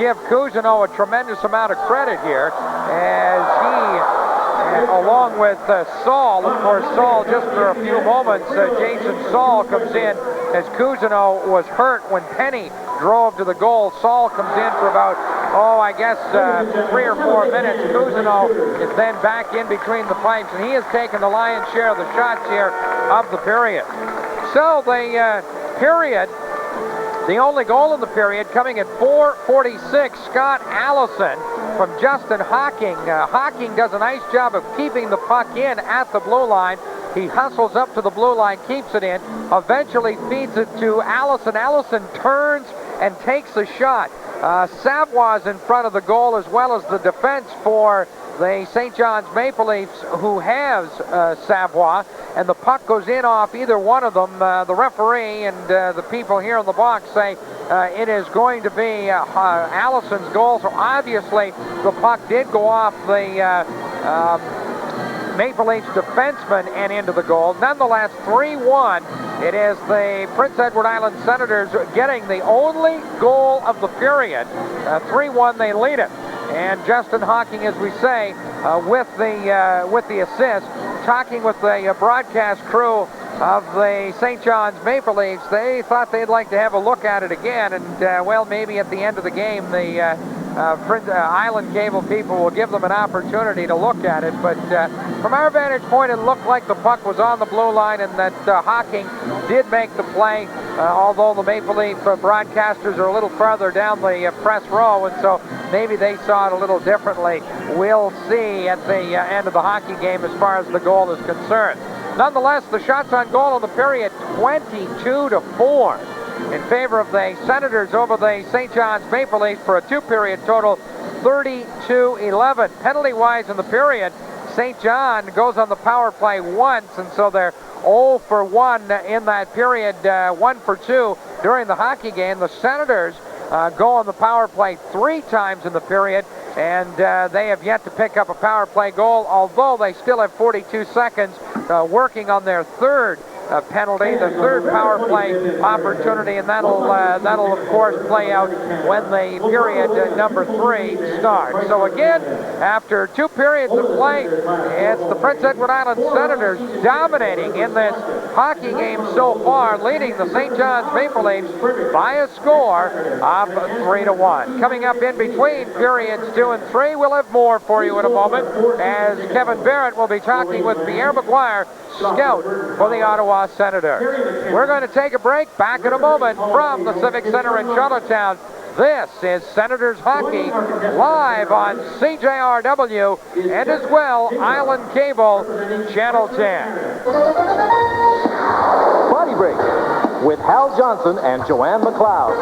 give Cousineau a tremendous amount of credit here as he, along with Saul, of course, Saul just for a few moments, Jason Saul comes in as Cousineau was hurt when Penny drove to the goal. Saul comes in for about, 3 or 4 minutes. Cousineau is then back in between the pipes, and he has taken the lion's share of the shots here of the period. So the period, the only goal in the period coming at 4:46, Scott Allison from Justin Hocking. Hocking does a nice job of keeping the puck in at the blue line. He hustles up to the blue line, keeps it in, eventually feeds it to Allison. Allison turns and takes a shot. Savoie's in front of the goal, as well as the defense for the St. John's Maple Leafs, who has Savoie, and the puck goes in off either one of them. The referee and the people here in the box say it is going to be Allison's goal, so obviously the puck did go off the Maple Leafs defenseman and into the goal. Nonetheless, 3-1. It is the Prince Edward Island Senators getting the only goal of the period. 3-1, they lead it. And Justin Hocking, as we say, with the assist, talking with the broadcast crew of the St. John's Maple Leafs, they thought they'd like to have a look at it again, and well, maybe at the end of the game, the Island Cable people will give them an opportunity to look at it. But from our vantage point, it looked like the puck was on the blue line and that Hocking did make the play, although the Maple Leaf broadcasters are a little farther down the press row, and so maybe they saw it a little differently. We'll see at the end of the hockey game as far as the goal is concerned. Nonetheless, the shots on goal in the period, 22-4 in favor of the Senators over the St. John's Maple Leafs for a two-period total, 32-11. Penalty-wise in the period, St. John goes on the power play once, and so they're 0 for 1 in that period, 1 for 2 during the hockey game. The Senators go on the power play 3 times in the period, and they have yet to pick up a power play goal, although they still have 42 seconds working on their third penalty, the third power play opportunity, and that'll of course play out when the period number 3 starts. So again, after 2 periods of play, it's the Prince Edward Island Senators dominating in this hockey game so far, leading the St. John's Maple Leafs by a score of 3-1. Coming up in between periods 2 and 3, we'll have more for you in a moment, as Kevin Barrett will be talking with Pierre McGuire, scout for the Ottawa Senators. We're going to take a break. Back in a moment from the Civic Center in Charlottetown. This is Senators Hockey live on CJRW and as well Island Cable Channel 10. Body Break with Hal Johnson and Joanne McLeod.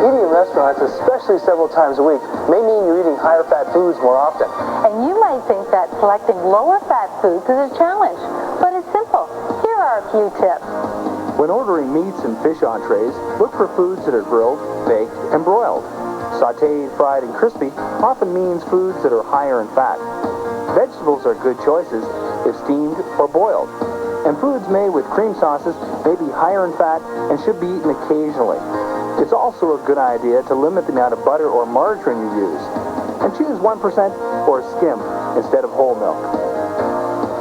Eating in restaurants, especially several times a week, may mean you're eating higher fat foods more often. And you might think that selecting lower fat foods is a challenge, but it's simple. Here are a few tips. When ordering meats and fish entrees, look for foods that are grilled, baked, and broiled. Sautéed, fried, and crispy often means foods that are higher in fat. Vegetables are good choices if steamed or boiled. And foods made with cream sauces may be higher in fat and should be eaten occasionally. It's also a good idea to limit the amount of butter or margarine you use, and choose 1% or skim instead of whole milk.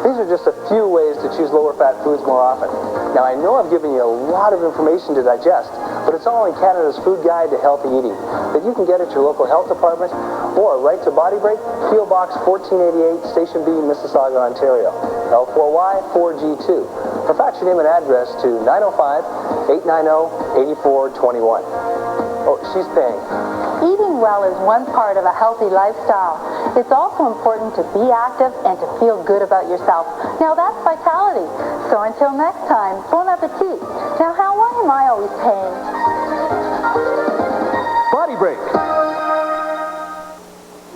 These are just a few ways to choose lower fat foods more often. Now, I know I've given you a lot of information to digest, but it's all in Canada's Food Guide to Healthy Eating that you can get at your local health department or right to Body Break, P.O. Box 1488, Station B, Mississauga, Ontario, L4Y4G2. Or fax your name and address to 905-890-8421. Oh, she's paying. Eating well is one part of a healthy lifestyle. It's also important to be active and to feel good about yourself. Now that's vitality. So until next time, bon appetit. Now Hal, why am I always paying? Body Break.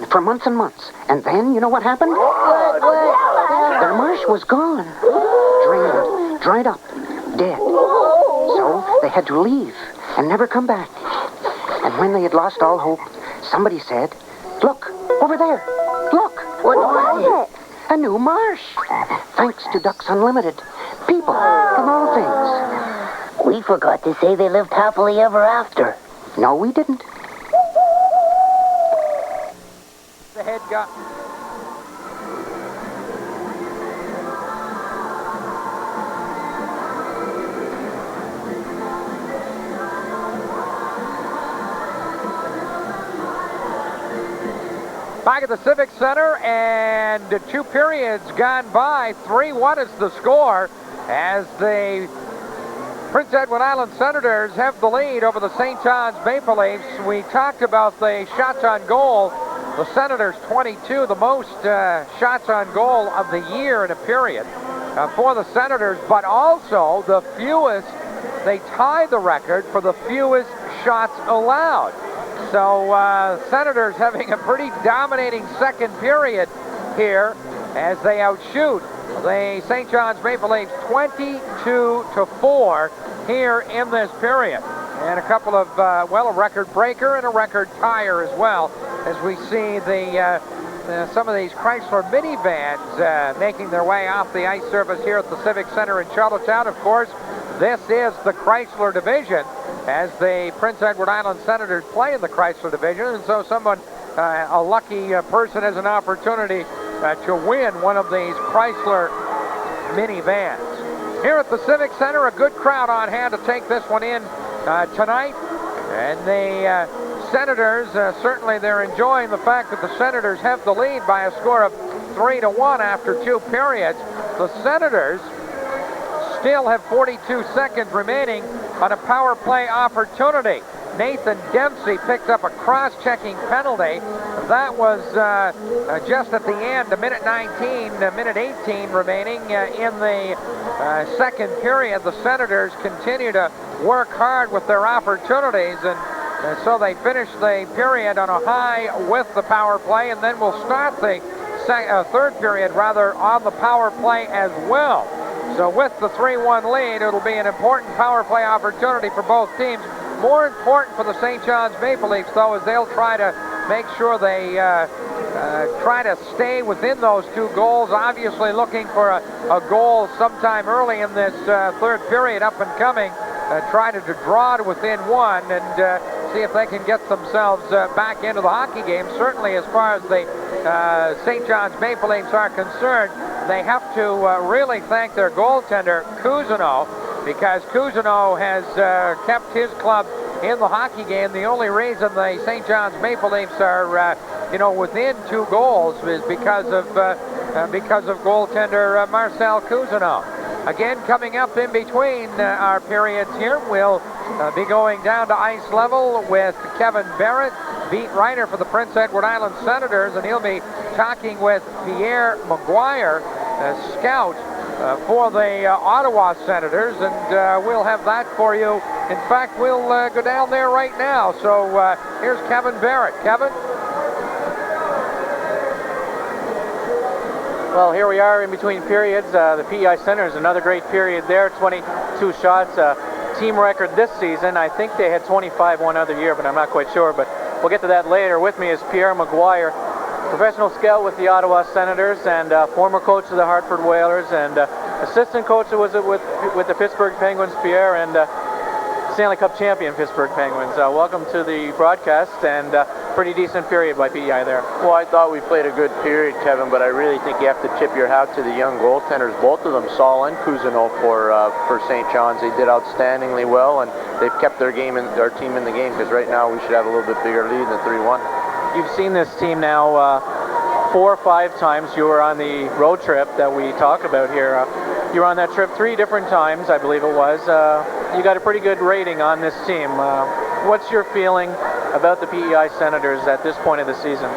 For months and months. And then, you know what happened? Their marsh was gone. Drained, dried up, dead. So they had to leave and never come back. And when they had lost all hope, somebody said, "Look, over there. Look." What was it? A new marsh. Thanks to Ducks Unlimited. People from all things. We forgot to say they lived happily ever after. No, we didn't. The head got... Back at the Civic Center, and 2 periods gone by. 3-1 is the score as the Prince Edward Island Senators have the lead over the St. John's Maple Leafs. We talked about the shots on goal. The Senators 22, the most shots on goal of the year in a period for the Senators, but also the fewest. They tied the record for the fewest shots allowed. So Senators having a pretty dominating second period here as they outshoot the St. John's Maple Leafs 22-4 here in this period. And a couple of, well, a record breaker and a record tire as well, as we see some of these Chrysler minivans making their way off the ice surface here at the Civic Center in Charlottetown. Of course, this is the Chrysler division, as the Prince Edward Island Senators play in the Chrysler division, and so someone, a lucky person, has an opportunity to win one of these Chrysler minivans. here at the Civic Center. A good crowd on hand to take this one in tonight. And the Senators, certainly they're enjoying the fact that the Senators have the lead by a score of 3-1 after 2 periods. The Senators still have 42 seconds remaining on a power play opportunity. Nathan Dempsey picked up a cross-checking penalty. That was just at the end, a minute 18 remaining in the second period. The Senators continue to work hard with their opportunities, and so they finish the period on a high with the power play, and then we'll start the third period on the power play as well. So with the 3-1 lead, it'll be an important power play opportunity for both teams. More important for the St. John's Maple Leafs, though, is they'll try to make sure they try to stay within those 2 goals. Obviously looking for a goal sometime early in this third period up and coming. Try to draw to within 1 and see if they can get themselves back into the hockey game. Certainly as far as the St. John's Maple Leafs are concerned, they have to really thank their goaltender, Cousineau, because Cousineau has kept his club in the hockey game. The only reason the St. John's Maple Leafs are, within 2 goals is because of goaltender Marcel Cousineau. Again, coming up in between our periods here, we'll be going down to ice level with Kevin Barrett, beat writer for the Prince Edward Island Senators, and he'll be talking with Pierre Maguire, scout for the Ottawa Senators, and we'll have that for you. In fact, we'll go down there right now. So here's Kevin Barrett. Kevin? Well, here we are in between periods. The PEI Senators, another great period there, 22 shots. Team record this season. I think they had 25 one other year, but I'm not quite sure. But we'll get to that later. With me is Pierre Maguire, professional scout with the Ottawa Senators and former coach of the Hartford Whalers and assistant coach with the Pittsburgh Penguins, Pierre, and Stanley Cup champion Pittsburgh Penguins. Welcome to the broadcast, and pretty decent period by PEI there. Well, I thought we played a good period, Kevin, but I really think you have to tip your hat to the young goaltenders, both of them, Saul and Cousineau, for St. John's. They did outstandingly well, and they've kept their team in the game, because right now we should have a little bit bigger lead than 3-1. You've seen this team now 4 or 5 times. You were on the road trip that we talk about here. You were on that trip 3 different times, I believe it was. You got a pretty good rating on this team. What's your feeling about the PEI Senators at this point of the season?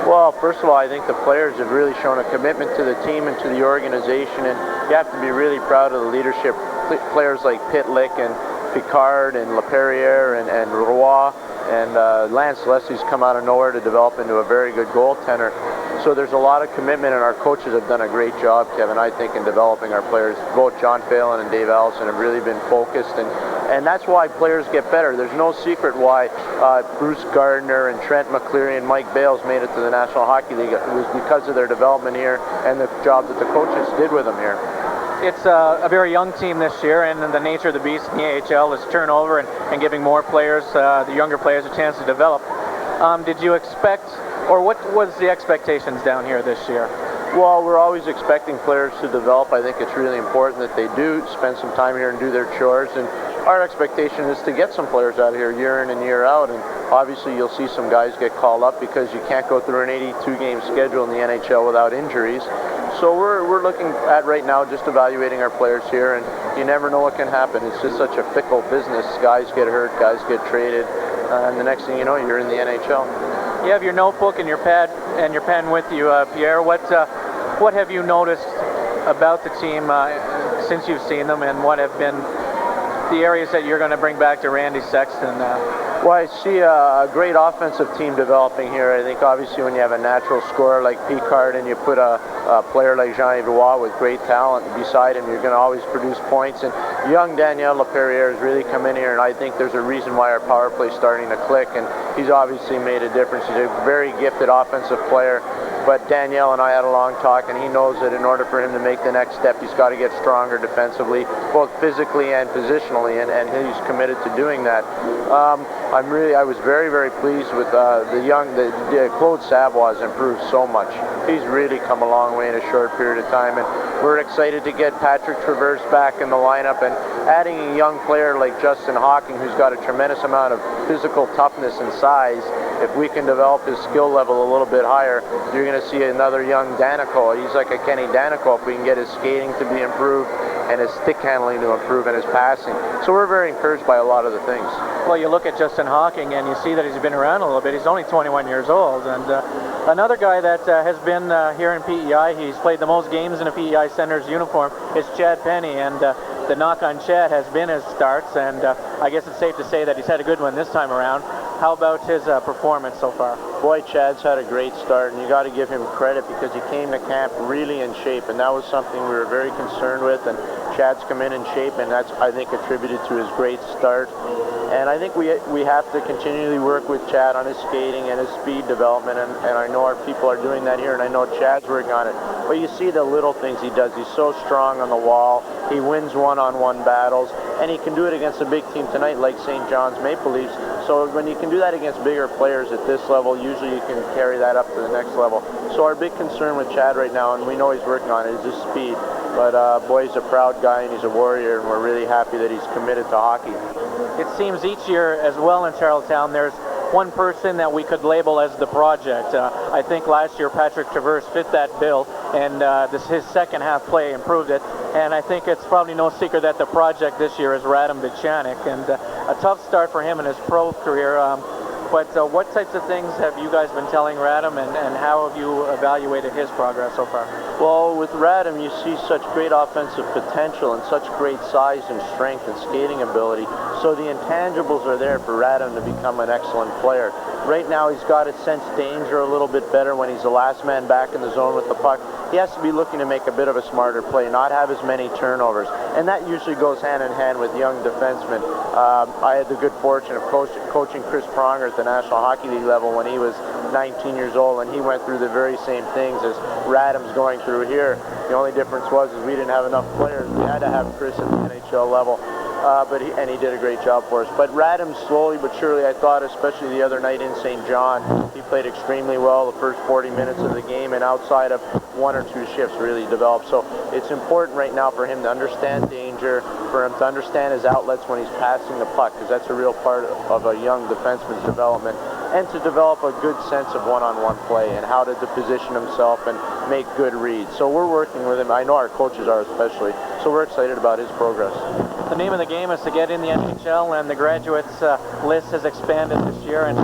Well, first of all, I think the players have really shown a commitment to the team and to the organization, and you have to be really proud of the leadership. Players like Pitlick and Picard and LaPerriere and Roy and Lance Leslie's come out of nowhere to develop into a very good goaltender. So there's a lot of commitment, and our coaches have done a great job, Kevin, I think, in developing our players. Both John Phelan and Dave Allison have really been focused, and that's why players get better. There's no secret why Bruce Gardner and Trent McCleary and Mike Bales made it to the National Hockey League. It was because of their development here and the job that the coaches did with them here. It's a very young team this year, and the nature of the beast in the AHL is turnover and giving more players, the younger players, a chance to develop. Did you expect, or what was the expectations down here this year? Well, we're always expecting players to develop. I think it's really important that they do spend some time here and do their chores, and our expectation is to get some players out of here year in and year out, and obviously you'll see some guys get called up because you can't go through an 82-game schedule in the NHL without injuries. So we're looking at right now just evaluating our players here, and you never know what can happen. It's just such a fickle business. Guys get hurt, guys get traded, and the next thing you know, you're in the NHL. You have your notebook and your pad and your pen with you, Pierre. What have you noticed about the team since you've seen them, and what have been the areas that you're going to bring back to Randy Sexton? Well, I see a great offensive team developing here. I think obviously when you have a natural scorer like Picard and you put a player like Jean-Yves Roy with great talent beside him, you're going to always produce points. And young Daniel LaPerriere has really come in here, and I think there's a reason why our power play is starting to click, and he's obviously made a difference. He's a very gifted offensive player. But Danielle and I had a long talk, and he knows that in order for him to make the next step, he's got to get stronger defensively, both physically and positionally, and he's committed to doing that. I was very, very pleased with Claude Savoie has improved so much. He's really come a long way in a short period of time, and we're excited to get Patrick Traverse back in the lineup, and adding a young player like Justin Hawking, who's got a tremendous amount of physical toughness and size. If we can develop his skill level a little bit higher, you're going to see another young Danico. He's like a Kenny Danico if we can get his skating to be improved and his stick handling to improve and his passing. So we're very encouraged by a lot of the things. Well, you look at Justin Hawking and you see that he's been around a little bit. He's only 21 years old. And another guy that has been here in PEI, he's played the most games in a PEI Senators uniform, is Chad Penny. And the knock on Chad has been his starts. And I guess it's safe to say that he's had a good one this time around. How about his performance so far? Boy, Chad's had a great start, and you got to give him credit because he came to camp really in shape, and that was something we were very concerned with. And Chad's come in shape, and that's, I think, attributed to his great start. And I think we have to continually work with Chad on his skating and his speed development, and I know our people are doing that here, and I know Chad's working on it. But you see the little things he does. He's so strong on the wall. He wins one-on-one battles, and he can do it against a big team tonight like St. John's Maple Leafs. So when you can do that against bigger players at this level, usually you can carry that up to the next level. So our big concern with Chad right now, and we know he's working on it, is his speed. But boy, he's a proud guy and he's a warrior, and we're really happy that he's committed to hockey. It seems each year as well in Charlottetown, there's one person that we could label as the project. I think last year Patrick Traverse fit that bill, and his second half play improved it. And I think it's probably no secret that the project this year is Radim Bichanek, and a tough start for him in his pro career. But what types of things have you guys been telling Radim, and how have you evaluated his progress so far? Well, with Radim, you see such great offensive potential and such great size and strength and skating ability. So the intangibles are there for Radim to become an excellent player. Right now, he's got to sense danger a little bit better when he's the last man back in the zone with the puck. He has to be looking to make a bit of a smarter play, not have as many turnovers. And that usually goes hand in hand with young defensemen. I had the good fortune of coaching Chris Pronger at the National Hockey League level when he was 19 years old, and he went through the very same things as Radim's going through here. The only difference was we didn't have enough players. We had to have Chris at the NHL level. And he did a great job for us. But Radim, slowly but surely, I thought, especially the other night in St. John, he played extremely well the first 40 minutes of the game, and outside of one or two shifts really developed. So it's important right now for him to understand danger, for him to understand his outlets when he's passing the puck, because that's a real part of a young defenseman's development, and to develop a good sense of one-on-one play and how to position himself and make good reads. So we're working with him. I know our coaches are especially. So we're excited about his progress. The name of the game is to get in the NHL, and the graduates list has expanded this year, and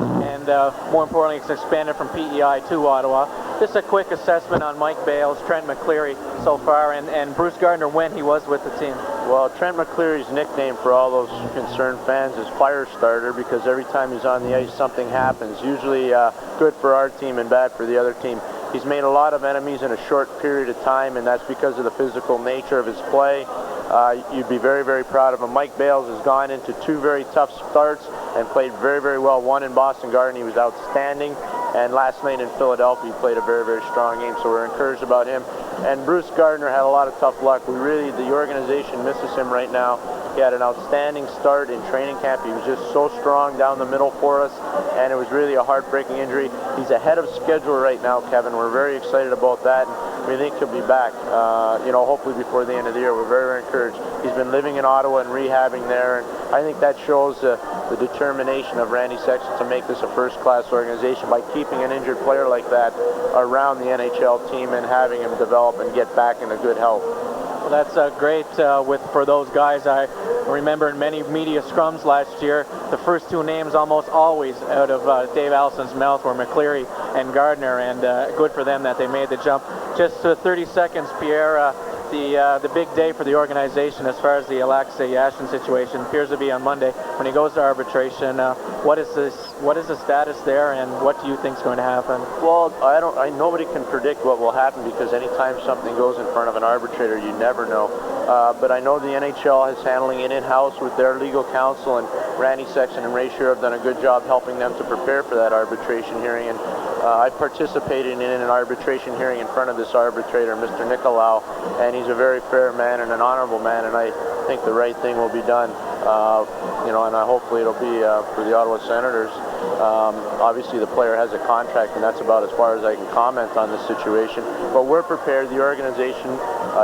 more importantly, it's expanded from PEI to Ottawa. Just a quick assessment on Mike Bales, Trent McCleary so far, and Bruce Gardner when he was with the team. Well, Trent McCleary's nickname for all those concerned fans is Fire Starter, because every time he's on the ice, something happens. Usually good for our team and bad for the other team. He's made a lot of enemies in a short period of time, and that's because of the physical nature of his play. You'd be very, very proud of him. Mike Bales has gone into two very tough starts and played very, very well. One in Boston Garden, he was outstanding. And last night in Philadelphia, he played a very, very strong game. So we're encouraged about him. And Bruce Gardner had a lot of tough luck. The organization misses him right now. He had an outstanding start in training camp. He was just so strong down the middle for us, and it was really a heartbreaking injury. He's ahead of schedule right now, Kevin. We're very excited about that, and we think he'll be back, hopefully before the end of the year. We're very, very encouraged. He's been living in Ottawa and rehabbing there, and I think that shows the determination of Randy Sexton to make this a first-class organization by keeping an injured player like that around the NHL team and having him develop and get back into good health. Well, that's great for those guys. I remember in many media scrums last year, the first two names almost always out of Dave Allison's mouth were McCleary and Gardner, and good for them that they made the jump. Just 30 seconds, Pierre. The big day for the organization as far as the Alexei Yashin situation appears to be on Monday when he goes to arbitration. What is the status there, and what do you think is going to happen? Well, nobody can predict what will happen, because anytime something goes in front of an arbitrator, you never know. But I know the NHL is handling it in-house with their legal counsel, and Randy Sexton and Ray Shearer have done a good job helping them to prepare for that arbitration hearing. And I participated in an arbitration hearing in front of this arbitrator, Mr. Nicolau, and he's a very fair man and an honorable man, and I think the right thing will be done. And hopefully it'll be for the Ottawa Senators. Obviously the player has a contract, and that's about as far as I can comment on this situation. But we're prepared. The organization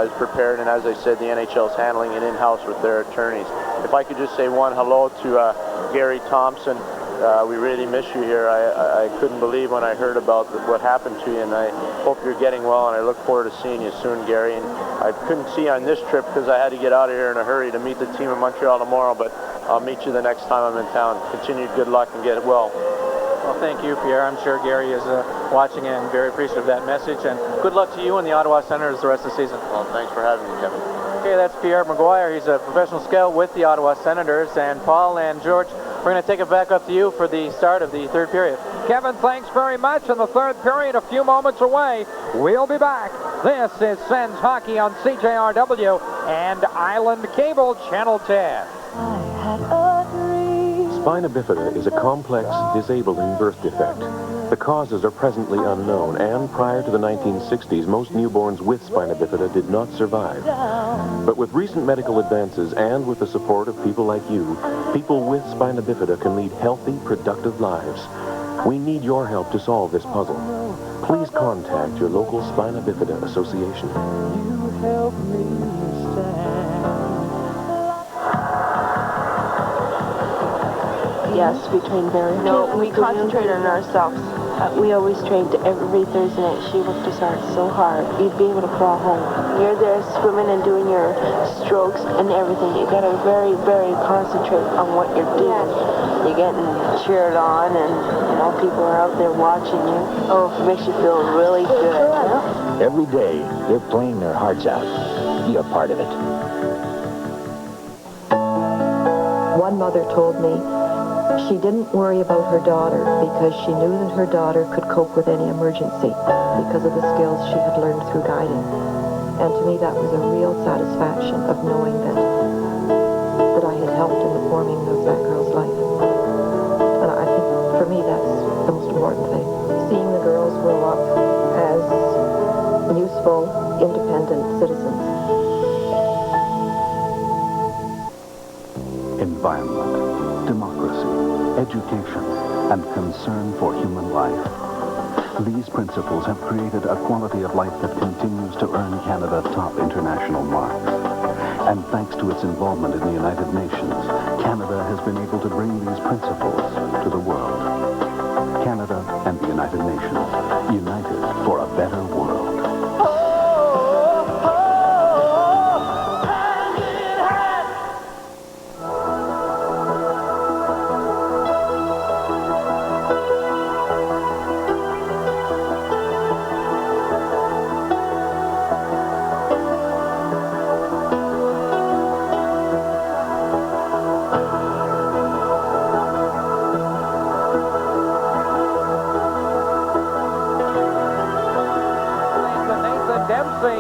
is prepared, and as I said, the NHL is handling it in-house with their attorneys. If I could just say one hello to Gary Thompson. We really miss you here. I couldn't believe when I heard about what happened to you, and I hope you're getting well, and I look forward to seeing you soon, Gary. And I couldn't see you on this trip because I had to get out of here in a hurry to meet the team in Montreal tomorrow, but I'll meet you the next time I'm in town. Continued good luck and get well. Well, thank you, Pierre. I'm sure Gary is watching and very appreciative of that message, and good luck to you and the Ottawa Senators the rest of the season. Well, thanks for having me, Kevin. Okay, that's Pierre McGuire. He's a professional scout with the Ottawa Senators, and Paul and George, we're going to take it back up to you for the start of the third period. Kevin, thanks very much. In the third period, a few moments away. We'll be back. This is Sens Hockey on CJRW and Island Cable Channel 10. Spina bifida is a complex, disabling birth defect. The causes are presently unknown, and prior to the 1960s, most newborns with spina bifida did not survive. But with recent medical advances and with the support of people like you, people with spina bifida can lead healthy, productive lives. We need your help to solve this puzzle. Please contact your local Spina Bifida Association. You help me stand. Yes, we train very hard. No, we concentrate on ourselves. We always trained every Thursday night. She worked us out so hard. You'd be able to crawl home. You're there swimming and doing your strokes and everything. You got to very, very concentrate on what you're doing. You're getting cheered on, and people are out there watching you. Oh, it makes you feel really good. Yeah? Every day, they're playing their hearts out. Be a part of it. One mother told me she didn't worry about her daughter because she knew that her daughter could cope with any emergency because of the skills she had learned through guiding. And to me, that was a real satisfaction of knowing that I had helped in the forming of that girl's life. And I think, for me, that's the most important thing. Seeing the girls grow up as useful, independent citizens. Environment, democracy, education, and concern for human life. These principles have created a quality of life that continues to earn Canada top international marks. And thanks to its involvement in the United Nations, Canada has been able to bring these principles to the world. Canada and the United Nations, united for a better world.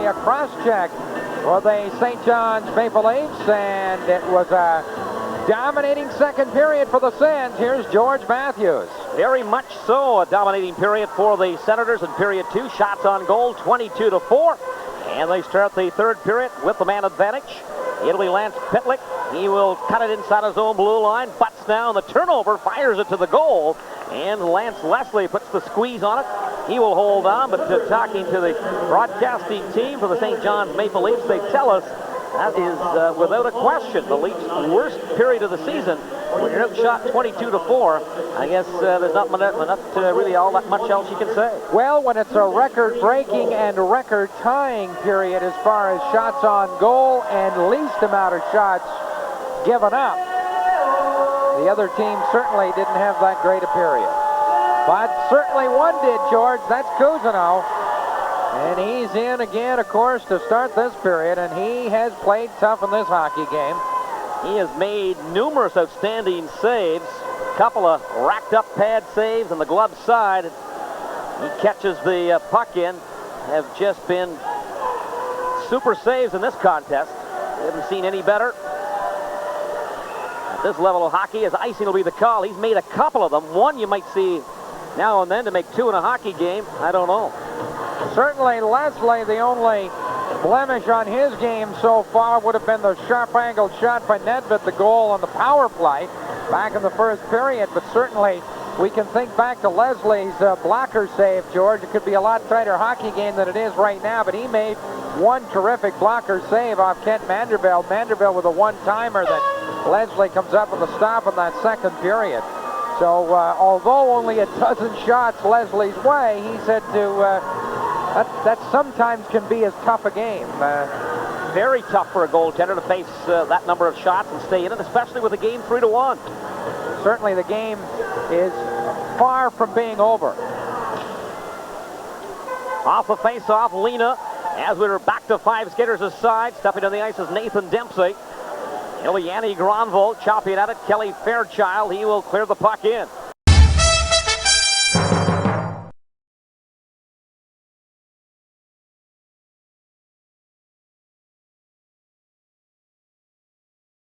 A cross-check for the St. John's Maple Leafs, and it was a dominating second period for the Sens. Here's George Matthews. Very much so, a dominating period for the Senators in period 2. Shots on goal, 22-4. And they start the third period with the man advantage. It'll be Lance Pitlick. He will cut it inside his own blue line, butts down the turnover, fires it to the goal, and Lance Leslie puts the squeeze on it. He will hold on, but talking to the broadcasting team for the St. John's Maple Leafs, they tell us that is, without a question, the Leafs' worst period of the season. When you're outshot 22-4, I guess there's not really all that much else you can say. Well, when it's a record-breaking and record-tying period as far as shots on goal and least amount of shots given up, the other team certainly didn't have that great a period. But certainly one did, George. That's Cousineau. And he's in again, of course, to start this period, and he has played tough in this hockey game. He has made numerous outstanding saves, a couple of racked-up pad saves on the glove side. He catches the puck in. Have just been super saves in this contest. We haven't seen any better. this level of hockey, as icing will be the call. He's made a couple of them. One you might see now and then to make 2 in a hockey game. I don't know. Certainly, Leslie, the only blemish on his game so far would have been the sharp-angled shot by Nedved, the goal on the power play back in the first period. But certainly, we can think back to Leslie's blocker save, George. It could be a lot tighter hockey game than it is right now, but he made one terrific blocker save off Kent Manderveld. Manderveld with a one-timer that Leslie comes up with a stop in that second period. So, although only a dozen shots Leslie's way, he said that sometimes can be as tough a game. Very tough for a goaltender to face that number of shots and stay in it, especially with a game 3-1. Certainly the game is far from being over. Off the face-off, Lena, as we're back to 5 skaters aside. Stepping on the ice is Nathan Dempsey. Yanni Granville chopping at it. Kelly Fairchild, he will clear the puck in.